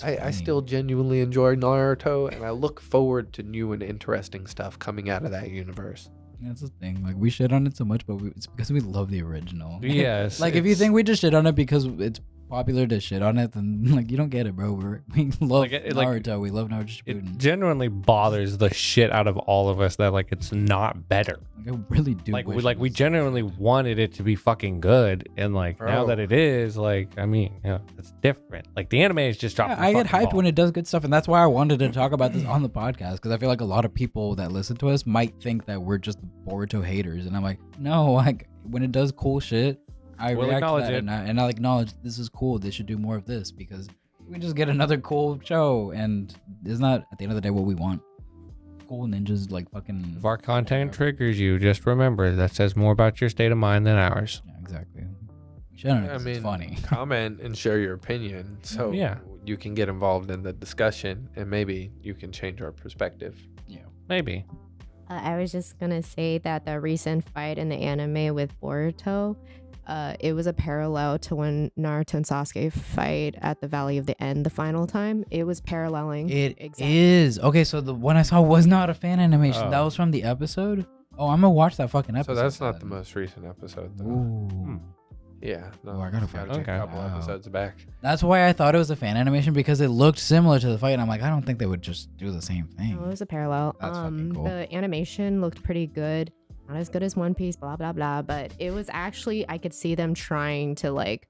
I funny. still genuinely enjoy Naruto, and I look forward to new and interesting stuff coming out of that universe. That's the thing. Like we shit on it so much, but it's because we love the original. Yes. Like if you it's- think we just shit on it because it's popular to shit on it, then like you don't get it, bro. We love Like, it- like, Naruto. We love Naruto it Shippuden. genuinely bothers the shit out of all of us that like it's not better. Like I really do. Like wish we it was- genuinely wanted it to be fucking good, and like now Bro. that it is, like I mean, yeah, it's different. Like the anime is just Yeah, dropping. I get hyped when it does good stuff, and that's why I wanted to talk about this on the podcast because I feel like a lot of people that listen to us might think that we're just Boruto haters, and I'm like, no, like when it does cool shit, I We'll react to acknowledge that, it. and I'll acknowledge this is cool. They should do more of this because we just get another cool show, and it's not at the end of the day what we want. Cool ninjas like fucking. If our content triggers you, just remember that says more about your state of mind than ours. Yeah, exactly. We should on it I 'cause mean, it's funny. comment and share your opinion so Yeah. you can get involved in the discussion, and maybe you can change our perspective. Yeah. Maybe. I was just gonna say that the recent fight in the anime with Boruto, it was a parallel to when Naruto and Sasuke fight at the Valley of the End the final time. It was paralleling. It is. Okay, so the one I saw was not a fan animation. That was from the episode? Oh, I'm gonna watch that fucking episode. So that's not the most recent episode, though. Ooh. Yeah. No, Oh, I gotta find check it a couple out. episodes back. That's why I thought it was a fan animation, because it looked similar to the fight, and I'm like, I don't think they would just do the same thing. No, it was a parallel. That's fucking cool. The animation looked pretty good. Not as good as One Piece, blah, blah, blah. But it was actually, I could see them trying to like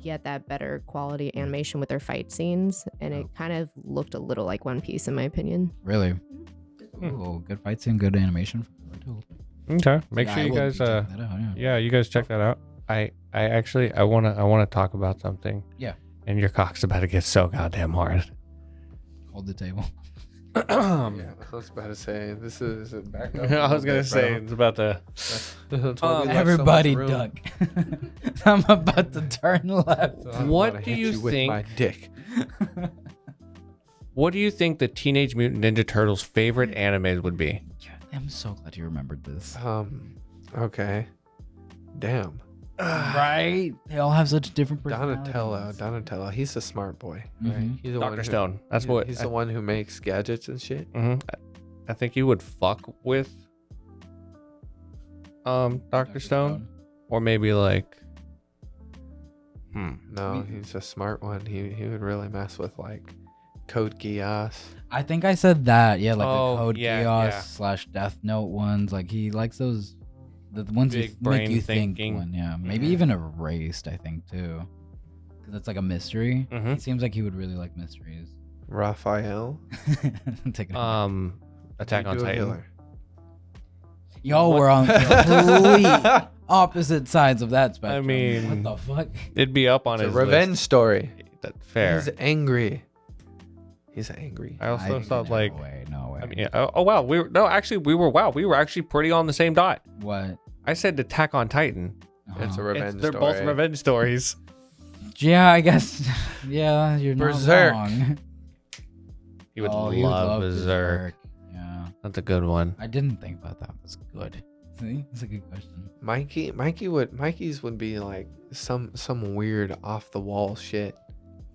get that better quality animation with their fight scenes. And it kind of looked a little like One Piece, in my opinion. Really? Ooh, good fight scene, good animation. Okay. Make Yeah, sure I you will be guys checking that out, yeah, you guys check that out. I wanna talk about something. Yeah. And your cock's about to get so goddamn hard. Hold the table. Yeah, I was about to say, this is back up. I was gonna say it's about to That's why we left so Everybody much room. duck. I'm about to turn left. So I'm What gonna do hit you with think- my dick. What do you think the Teenage Mutant Ninja Turtles' favorite animes would be? I'm so glad you remembered this. Okay. Damn. Right? They all have such different personalities. Donatello. He's a smart boy, right? Mhm. He's the Dr. Stone. That's what He's the one who makes gadgets and shit. I think you would fuck with Dr. Stone, or maybe like No, he's a smart one. He would really mess with like Code Geass. I think I said that. Yeah, like Oh, the Code yeah, Geass yeah. / Death Note ones. Like he likes those, the ones Big you brain make you thinking. think one. Yeah, maybe Yeah. even Erased. I think too, because it's like a mystery. Mhm. It seems like he would really like mysteries. Raphael. Take it. Attack on Do a Titan. healer. Y'all were on complete opposite sides of that spectrum. I mean, what the fuck? It'd be up on It's a his revenge list. story. That's fair. He's angry. He's angry. I also thought like, no way. I mean, oh wow, we were actually pretty on the same dot. What? I said Attack on Titan. It's a Uh-huh. revenge They're story. both revenge stories. Yeah, I guess. Yeah, you're Berserk. not wrong. You would Oh, you'd love Berserk. Yeah, That's a good one. I didn't think about that. That's good. See, that's a good question. Mikey's would be like some weird off the wall shit.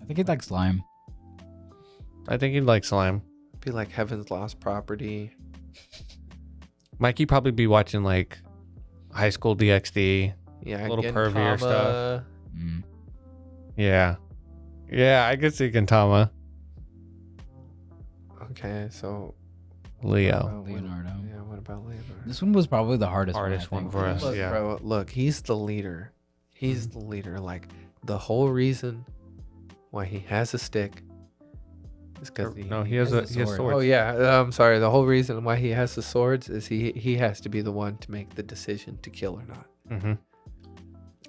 I think it's like slime. I think he'd like slime. Be like Heaven's Lost Property. Mikey probably be watching like High School DxD. Yeah, Little Gintama. pervier stuff. Mm. Yeah. Yeah, I could see Gintama. Okay, so Leo. Leonardo. Yeah, what about Leonardo? This one was probably the hardest Hardest one, I one think. for us. Look, Yeah. bro, look, he's the leader. He's the leader. Like the whole reason why he has a stick is because he has swords. Oh yeah, I'm sorry. The whole reason why he has the swords is he has to be the one to make the decision to kill or not. Mm-hmm.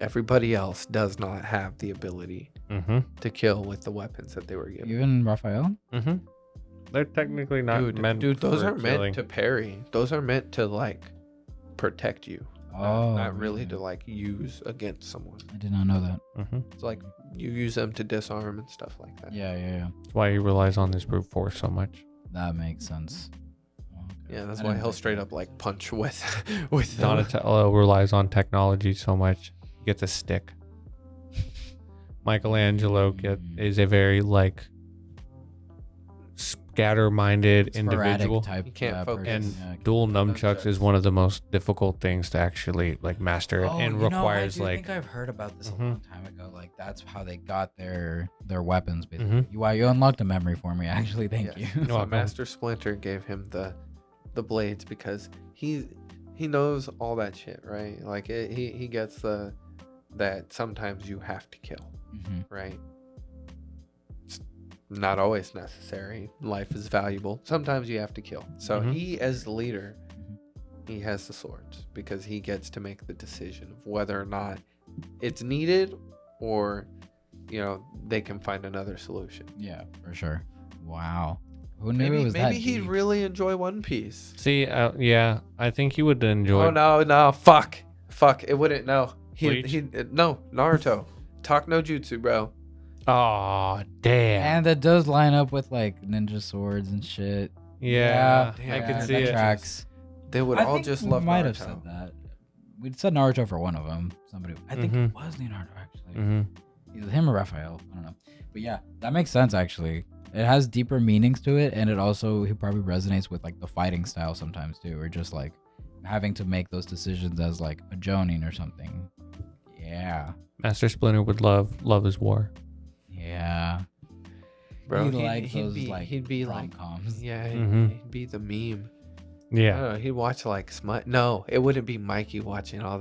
Everybody else does not have the ability Mm-hmm. to kill with the weapons that they were given. Even Raphael? Mm-hmm. They're technically not meant. Dude, those for aren't meant killing. to parry. Those are meant to like protect you. Not really to like use against someone. I did not know that. Mm-hmm. It's like you use them to disarm and stuff like that. Yeah. That's why he relies on this brute force so much. That makes sense. Okay. Yeah, that's I why didn't he'll think straight that. up like punch with them. Donatello relies on technology so much. He gets a stick. Michelangelo is a very like scatter-minded individual. Type, You can't focus. And yeah, dual nunchucks Nunchucks. is one of the most difficult things to actually like master Oh, and you know, requires I like think I've heard about this Mhm. a long time ago. Like that's how they got their weapons. Basically. Mhm. Wow, you unlocked a memory for me. Actually, thank Yes. you. No, So welcome. Master Splinter gave him the blades because he knows all that shit, right? Like he gets that sometimes you have to kill, Mhm. right? It's not always necessary. Life is valuable. Sometimes you have to kill. So Mhm. he, as the leader, Mhm. he has the swords because he gets to make the decision of whether or not it's needed or, they can find another solution. Yeah, for sure. Wow. Who knew it was that Maybe he'd deep? really enjoy One Piece. see yeah, I think he would enjoy Oh no, fuck, it wouldn't. No, Bleach? no, Naruto, talk no jutsu, bro. Oh damn. And that does line up with like ninja swords and shit. Yeah, Yeah, I yeah, can see that it. tracks. They would I all think just we love might Naruto. have said that. we said Naruto for one of them. Somebody, I think it was Leonardo actually. Either him or Raphael. I don't know. But yeah, that makes sense actually. It has deeper meanings to it, and it also he probably resonates with like the fighting style sometimes too, or just like having to make those decisions as like a Jonin or something. Yeah. Master Splinter would love his war. Yeah. Bro, he'd be rom-coms. Yeah, he'd be the meme. Yeah. He'd watch like smut. No, it wouldn't be Mikey watching all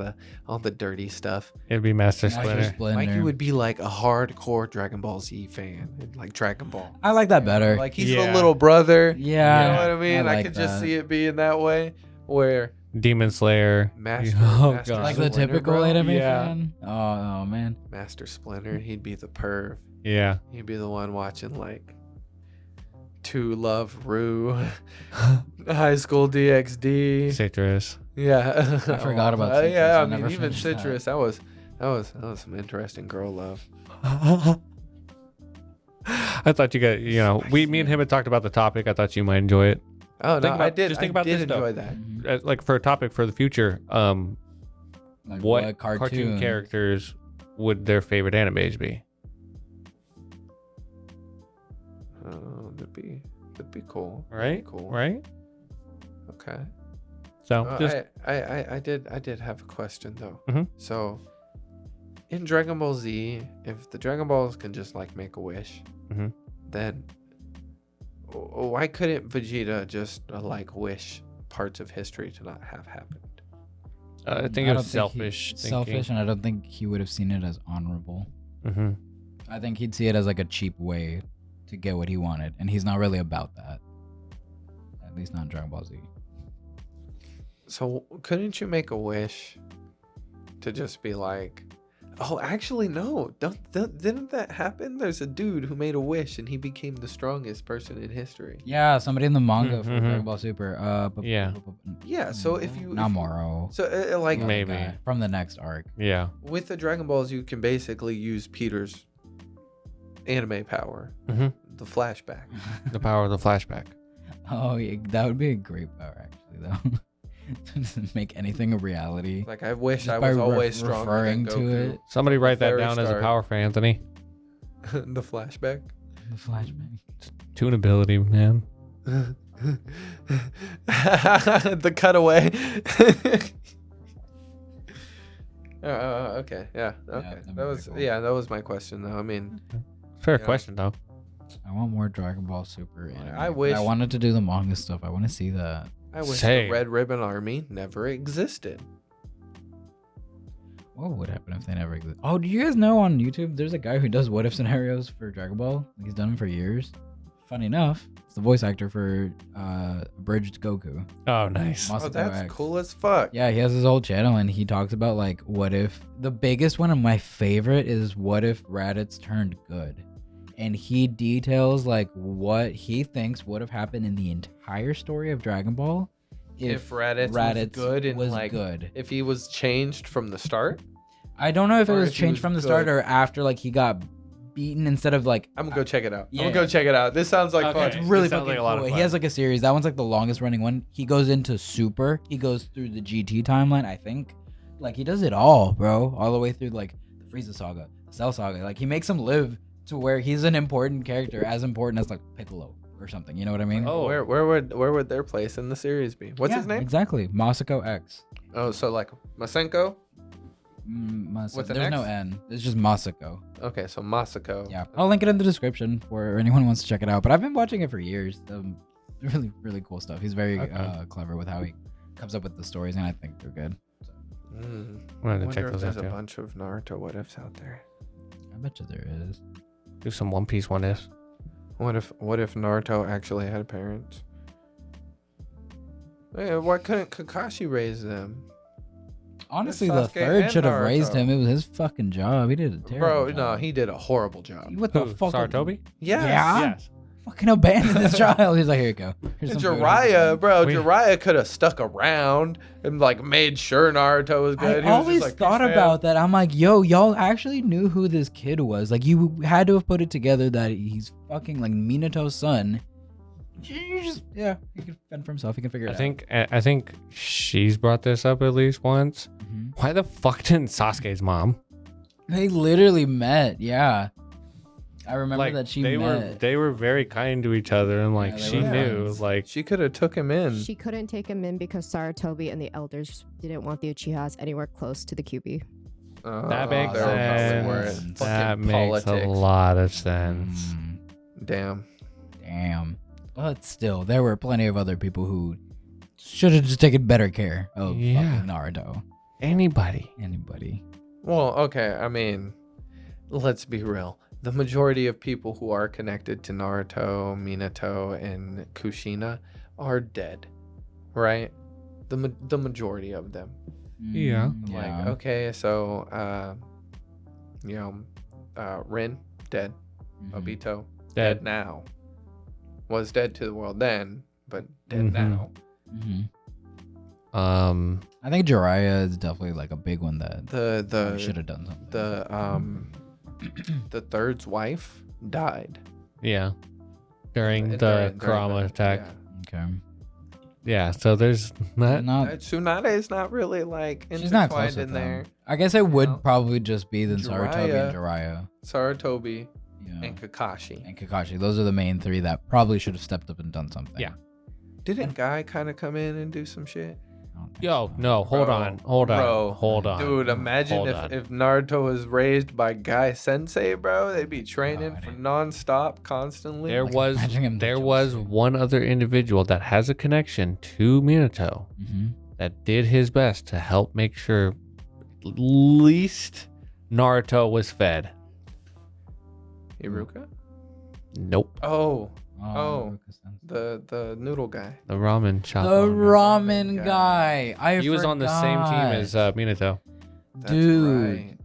the dirty stuff. It'd be Master Splinter. Mikey would be like a hardcore Dragon Ball Z fan, like Dragon Ball. I like that better. Like he's the little brother. Yeah. You know what I mean? I I could just see it being that way, where Demon Slayer. Master like Splinter, the typical anime Yeah. fan. Oh man. Master Splinter, he'd be the perv. Yeah. He'd be the one watching like To Love Rue, High School DxD. Citrus. Yeah. I forgot about Citrus. Yeah, I I mean never even finished Citrus. That was some interesting girl love. I thought you got, me and him had talked about the topic. I thought you might enjoy it. Oh no, I did. Just think I about did this enjoy though. that. Like for a topic for the future, Like what cartoon characters would their favorite animes be? Oh, that'd be cool. Right? Cool. Right? Okay. So just I did have a question though. Mhm. So in Dragon Ball Z, if the Dragon Balls can just like make a wish, Mhm. then why couldn't Vegeta just like wish parts of history to not have happened? I think it was selfish thinking. Selfish, and I don't think he would have seen it as honorable. Mm-hmm. I think he'd see it as like a cheap way to get what he wanted, and he's not really about that. At least not in Dragon Ball Z. So couldn't you make a wish to just be like, oh, actually no, didn't that happen? There's a dude who made a wish and he became the strongest person in history. Yeah, somebody in the manga for Dragon Ball Super. Yeah, so if you Namoro. So like Maybe. guy from the next arc. Yeah. with the Dragon Balls, you can basically use Peter's anime power, Mm-hmm. the flashback. The power of the flashback. Oh, yeah, that would be a great power actually, though. To make anything a reality. Like I wish Just I by was always stronger referring than to Goku. it. Somebody write that Fairy down as a Star. power for Anthony. The flashback. The flashback. Tunability, man. The cutaway. Okay. Yeah. Okay. that'd be That was pretty cool. that was my question though. I mean, Fair Yeah. question, though. I want more Dragon Ball Super anime. I but wish- I wanted to do the manga stuff. I want to see that. I wish Same. the Red Ribbon Army never existed. What would happen if they never exist? Oh, do you guys know on YouTube there's a guy who does what if scenarios for Dragon Ball? He's done them for years. Funny enough, it's the voice actor for Abridged Goku. Oh, nice. Oh, Masako that's X. cool as fuck. Yeah, he has his whole channel and he talks about like what if. The biggest one of my favorite is what if Raditz turned good. And he details like what he thinks would have happened in the entire story of Dragon Ball If Raditz was good and like good. if he was changed from the start. I don't know if it Or was if he changed was from the start good. or after like he got beaten instead of like. I'm gonna go check it out. Yeah. I'm gonna go check it out. This sounds like Okay. fun. It's really It sounds fucking like a lot of cool. He fun. has like a series. That one's like the longest running one. He goes into Super. He goes through the GT timeline, I think. Like he does it all, bro. All the way through like the Frieza saga, the Cell saga. Like he makes him live to where he's an important character, as important as like Piccolo or something. You know what I mean? Oh. Where would their place in the series be? What's Yeah, his name? Exactly. Masako X. Oh, so like Masenko? With an There's no X? N. It's just Masako. Okay, so Masako. Yeah. I'll link it in the description for anyone who wants to check it out. But I've been watching it for years. Really, really cool stuff. He's very Okay. clever with how he comes up with the stories, and I think they're good. Mm. I'm gonna Wonder check if those there's out a too. bunch of Naruto what ifs out there. I bet you there is. Do some One Piece one is. What if Naruto actually had parents? Yeah, why couldn't Kakashi raise them? Honestly, Sasuke the third and should have raised Naruto. him. It was his fucking job. He did a terrible Bro, job. no, he did a horrible job. What the Who, fuck? Saratobi? Yes. Yeah? Yes. Fucking abandoned this child. He's like, here you go. Here's And some food. Jiraiya, bro, We- Jiraiya could have stuck around and like made sure Naruto was good. I He was just always like, thought "Peace, about that. I'm like, yo, y'all actually knew who this kid was. Like, you had to have put it together that he's fucking like Minato's son, he can fend for himself. He can figure it out. I think she's brought this up at least once. Mm-hmm. Why the fuck didn't Sasuke's mom? They literally met. Yeah, I remember Like, that they were very kind to each other, and like they she were knew friends. like She could have took him in. She couldn't take him in because Sarutobi and the elders didn't want the Uchihas anywhere close to the QB. that makes they were probably worried. sense. Fucking That makes a politics. lot of sense. Damn. Damn. But still, there were plenty of other people who should have just taken better care of Yeah. fucking Naruto. Anybody. Well, okay. I mean, let's be real. The majority of people who are connected to Naruto, Minato, and Kushina are dead, right? The majority of them. Yeah. Like, okay, so, Rin, dead. Mhm. Obito, Dead. dead now. Was dead to the world then, but dead Mhm. now. Mhm. Um, I think Jiraiya is definitely like a big one that should The have done something. the third's wife died yeah. During the during Kurama the- attack. yeah. Okay. Yeah. So there's not. Tsunade is not really like She's not close intertwined with in them. there. I guess it would know? probably just be then Sarutobi and Jiraiya. Jiraiya. Sarutobi Yeah. and Kakashi. And Kakashi. Those are the main three that probably should have stepped up and done something. Yeah. Didn't Guy kind of come in and do some shit? I don't think Yo, so. no, hold Bro, on. Dude, imagine Hold if, on. if Naruto was raised by Guy Sensei, bro. They'd be training for non-stop constantly. There was imagine him there touching was shit. one other individual that has a connection to Minato Mhm. that did his best to help make sure at least Naruto was fed. Iruka? Nope. Oh, Oh. the noodle guy. The ramen shop. The owner. ramen guy. guy. He was on the same team as Minato. That's Dude. right.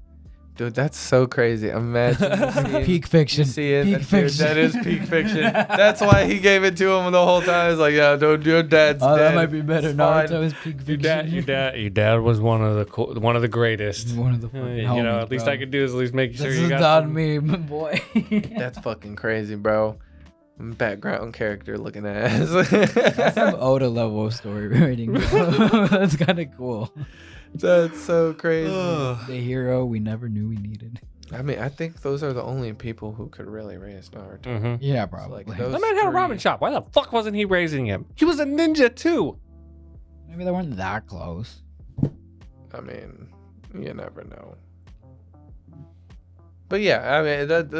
Dude, that's so crazy. Imagine seeing, Peak fiction. seeing Peak dude, fiction. that is peak fiction. That's why he gave it to him the whole time. It's like, yeah, dude, your dad's Oh, dead. that might be better. It's fine. Naruto is peak Your fiction. dad was one of the greatest. One of the fucking You homies, know, at least bro. I could do is at least make sure This you is got not some- me, boy. That's fucking crazy, bro. Background character looking ass. That's some Oda level of story writing. Bro. That's kind of cool. That's so crazy. The hero we never knew we needed. I mean, I think those are the only people who could really raise Naruto. Mhm. Yeah, It's probably. like those The man had a ramen three- shop. Why the fuck wasn't he raising him? He was a ninja too. Maybe they weren't that close. I mean, you never know. But yeah, I mean, that's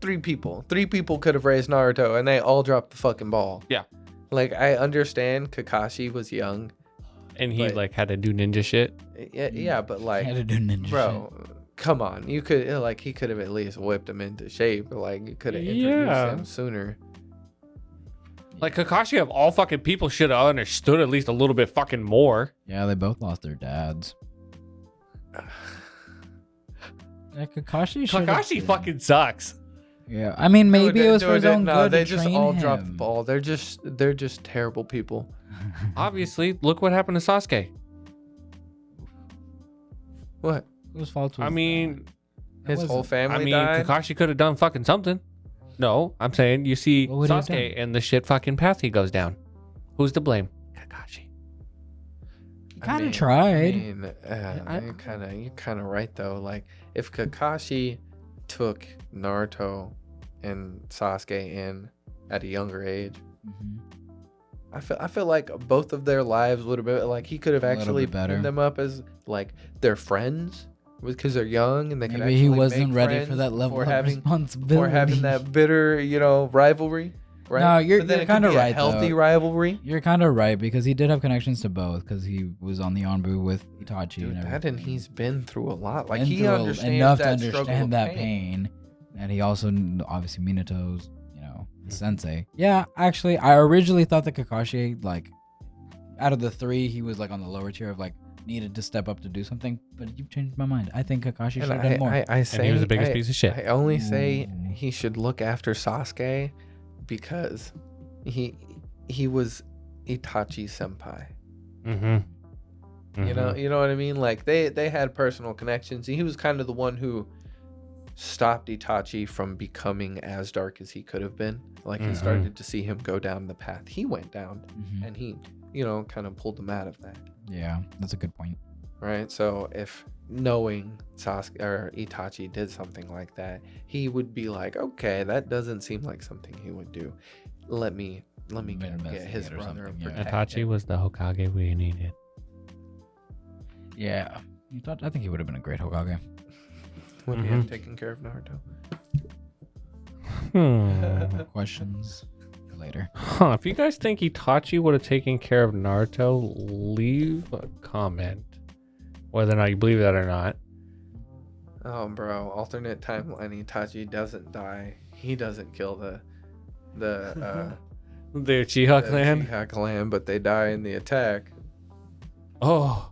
three people. Three people could have raised Naruto, and they all dropped the fucking ball. Yeah. Like, I understand Kakashi was young. And he But- like had to do ninja shit. Yeah, but like, Had to do ninja bro, come on. You could, like, he could have at least whipped him into shape. Like, you could have introduced Yeah. him sooner. Like Kakashi of all fucking people should have understood at least a little bit fucking more. shit. Yeah, they both lost their dads. Yeah, Kakashi fucking sucks. Yeah, I mean, maybe Dude, it was for his dude, own no, good. they to just train all dropped the him. ball. They're just terrible people. Obviously, look what happened to Sasuke. What? Whose fault was I mean, that? His That whole wasn't- family I mean, died. Kakashi could have done fucking something. No, I'm saying you see What would he have Sasuke done? and the shit fucking path he goes down. Who's to blame? Kakashi. He kind of tried. I mean, you're kind of right though. Like, if Kakashi took Naruto and Sasuke in at a younger age, Mhm. I feel like both of their lives would have been like he could have A little actually bit better. put them up as like their friends because they're young and they could Maybe actually he wasn't make ready for friends that level before of having responsibility. for having that bitter, rivalry. Right? No, you're- But then you're it could kinda be a right, healthy though. rivalry. You're kind of right because he did have connections to both because he was on the Anbu with Itachi Dude, and that everything. and he's been through a lot. Like Been he through understands enough to that struggle understand of that pain. And he also obviously Minato's, sensei. Yeah, actually, I originally thought that Kakashi, like, out of the three, he was like on the lower tier of like needed to step up to do something. But you've changed my mind. I think Kakashi should And have done more. I say And he was the biggest piece of shit. I only say Ooh. he should look after Sasuke because he was Itachi senpai. Mm-hmm. You know what I mean? Like they had personal connections. He was kind of the one who stopped Itachi from becoming as dark as he could have been. Like he started to see him go down the path he went down, and he, kind of pulled him out of that. Yeah, that's a good point. Right. So if knowing Sasuke or Itachi did something like that, he would be like, okay, that doesn't seem like something he would do. Let me get his brother. And protect Itachi him. was the Hokage we needed. Yeah, I think he would have been a great Hokage. Would he have taken care of Naruto? Questions for later. If you guys think Itachi would have taken care of Naruto, leave a comment. Whether or not you believe that or not. Oh, bro! Alternate timeline. Itachi doesn't die. He doesn't kill the Uchiha clan. Uchiha clan, but they die in the attack. Oh.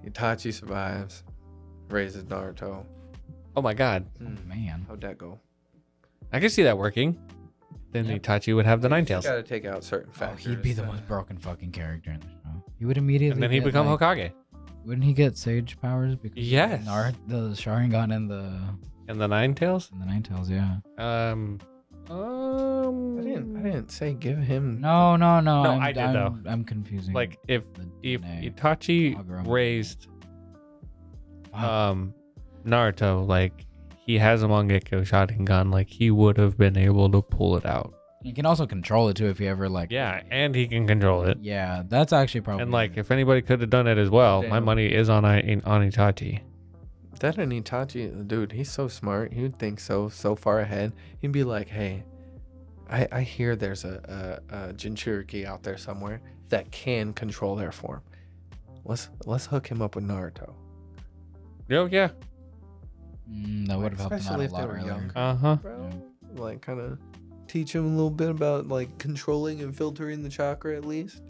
Itachi survives. Raises Naruto. Oh my god. Man, How'd that go? I can see that working. Then Itachi would have the Nine Tails. You gotta take out certain oh, factors. he'd be the most broken fucking character in the show. He would immediately. And then he'd get, become like, Hokage. Wouldn't he get Sage powers? Because Yes. the Sharingan and the Nine Tails? Nine Tails, yeah. I didn't say give him. No. I did, though. I'm confusing. Like if DNA. Itachi Hagoromo. raised Wow. Naruto, like he has a Mangekyo Sharingan, like he would have been able to pull it out. You can also control it too if you ever like. Yeah, and he can control it. Yeah, that's actually probably. And like if anybody could have done it as well, my Damn. money is on Itachi. That and Itachi, dude, he's so smart. He would think so far ahead. He'd be like, hey, I hear there's a Jinchuriki out there somewhere that can control their form. Let's hook him up with Naruto. Oh yeah. That would have helped him out Especially a if they lot were earlier. young. Bro, like kind of teach him a little bit about like controlling and filtering the chakra at least.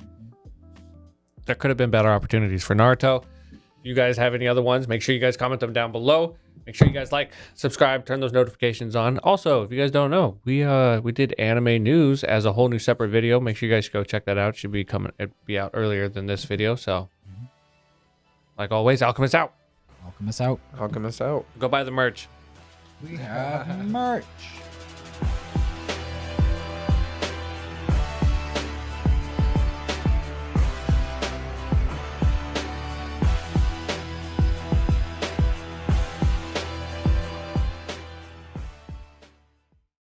There could have been better opportunities for Naruto. You guys have any other ones? Make sure you guys comment them down below. Make sure you guys like, subscribe, turn those notifications on. Also, if you guys don't know, we did anime news as a whole new separate video. Make sure you guys go check that out. It should be out earlier than this video. So, like always, Alchemist out. Alchemist out. Alchemist out. Go buy the merch. We have merch.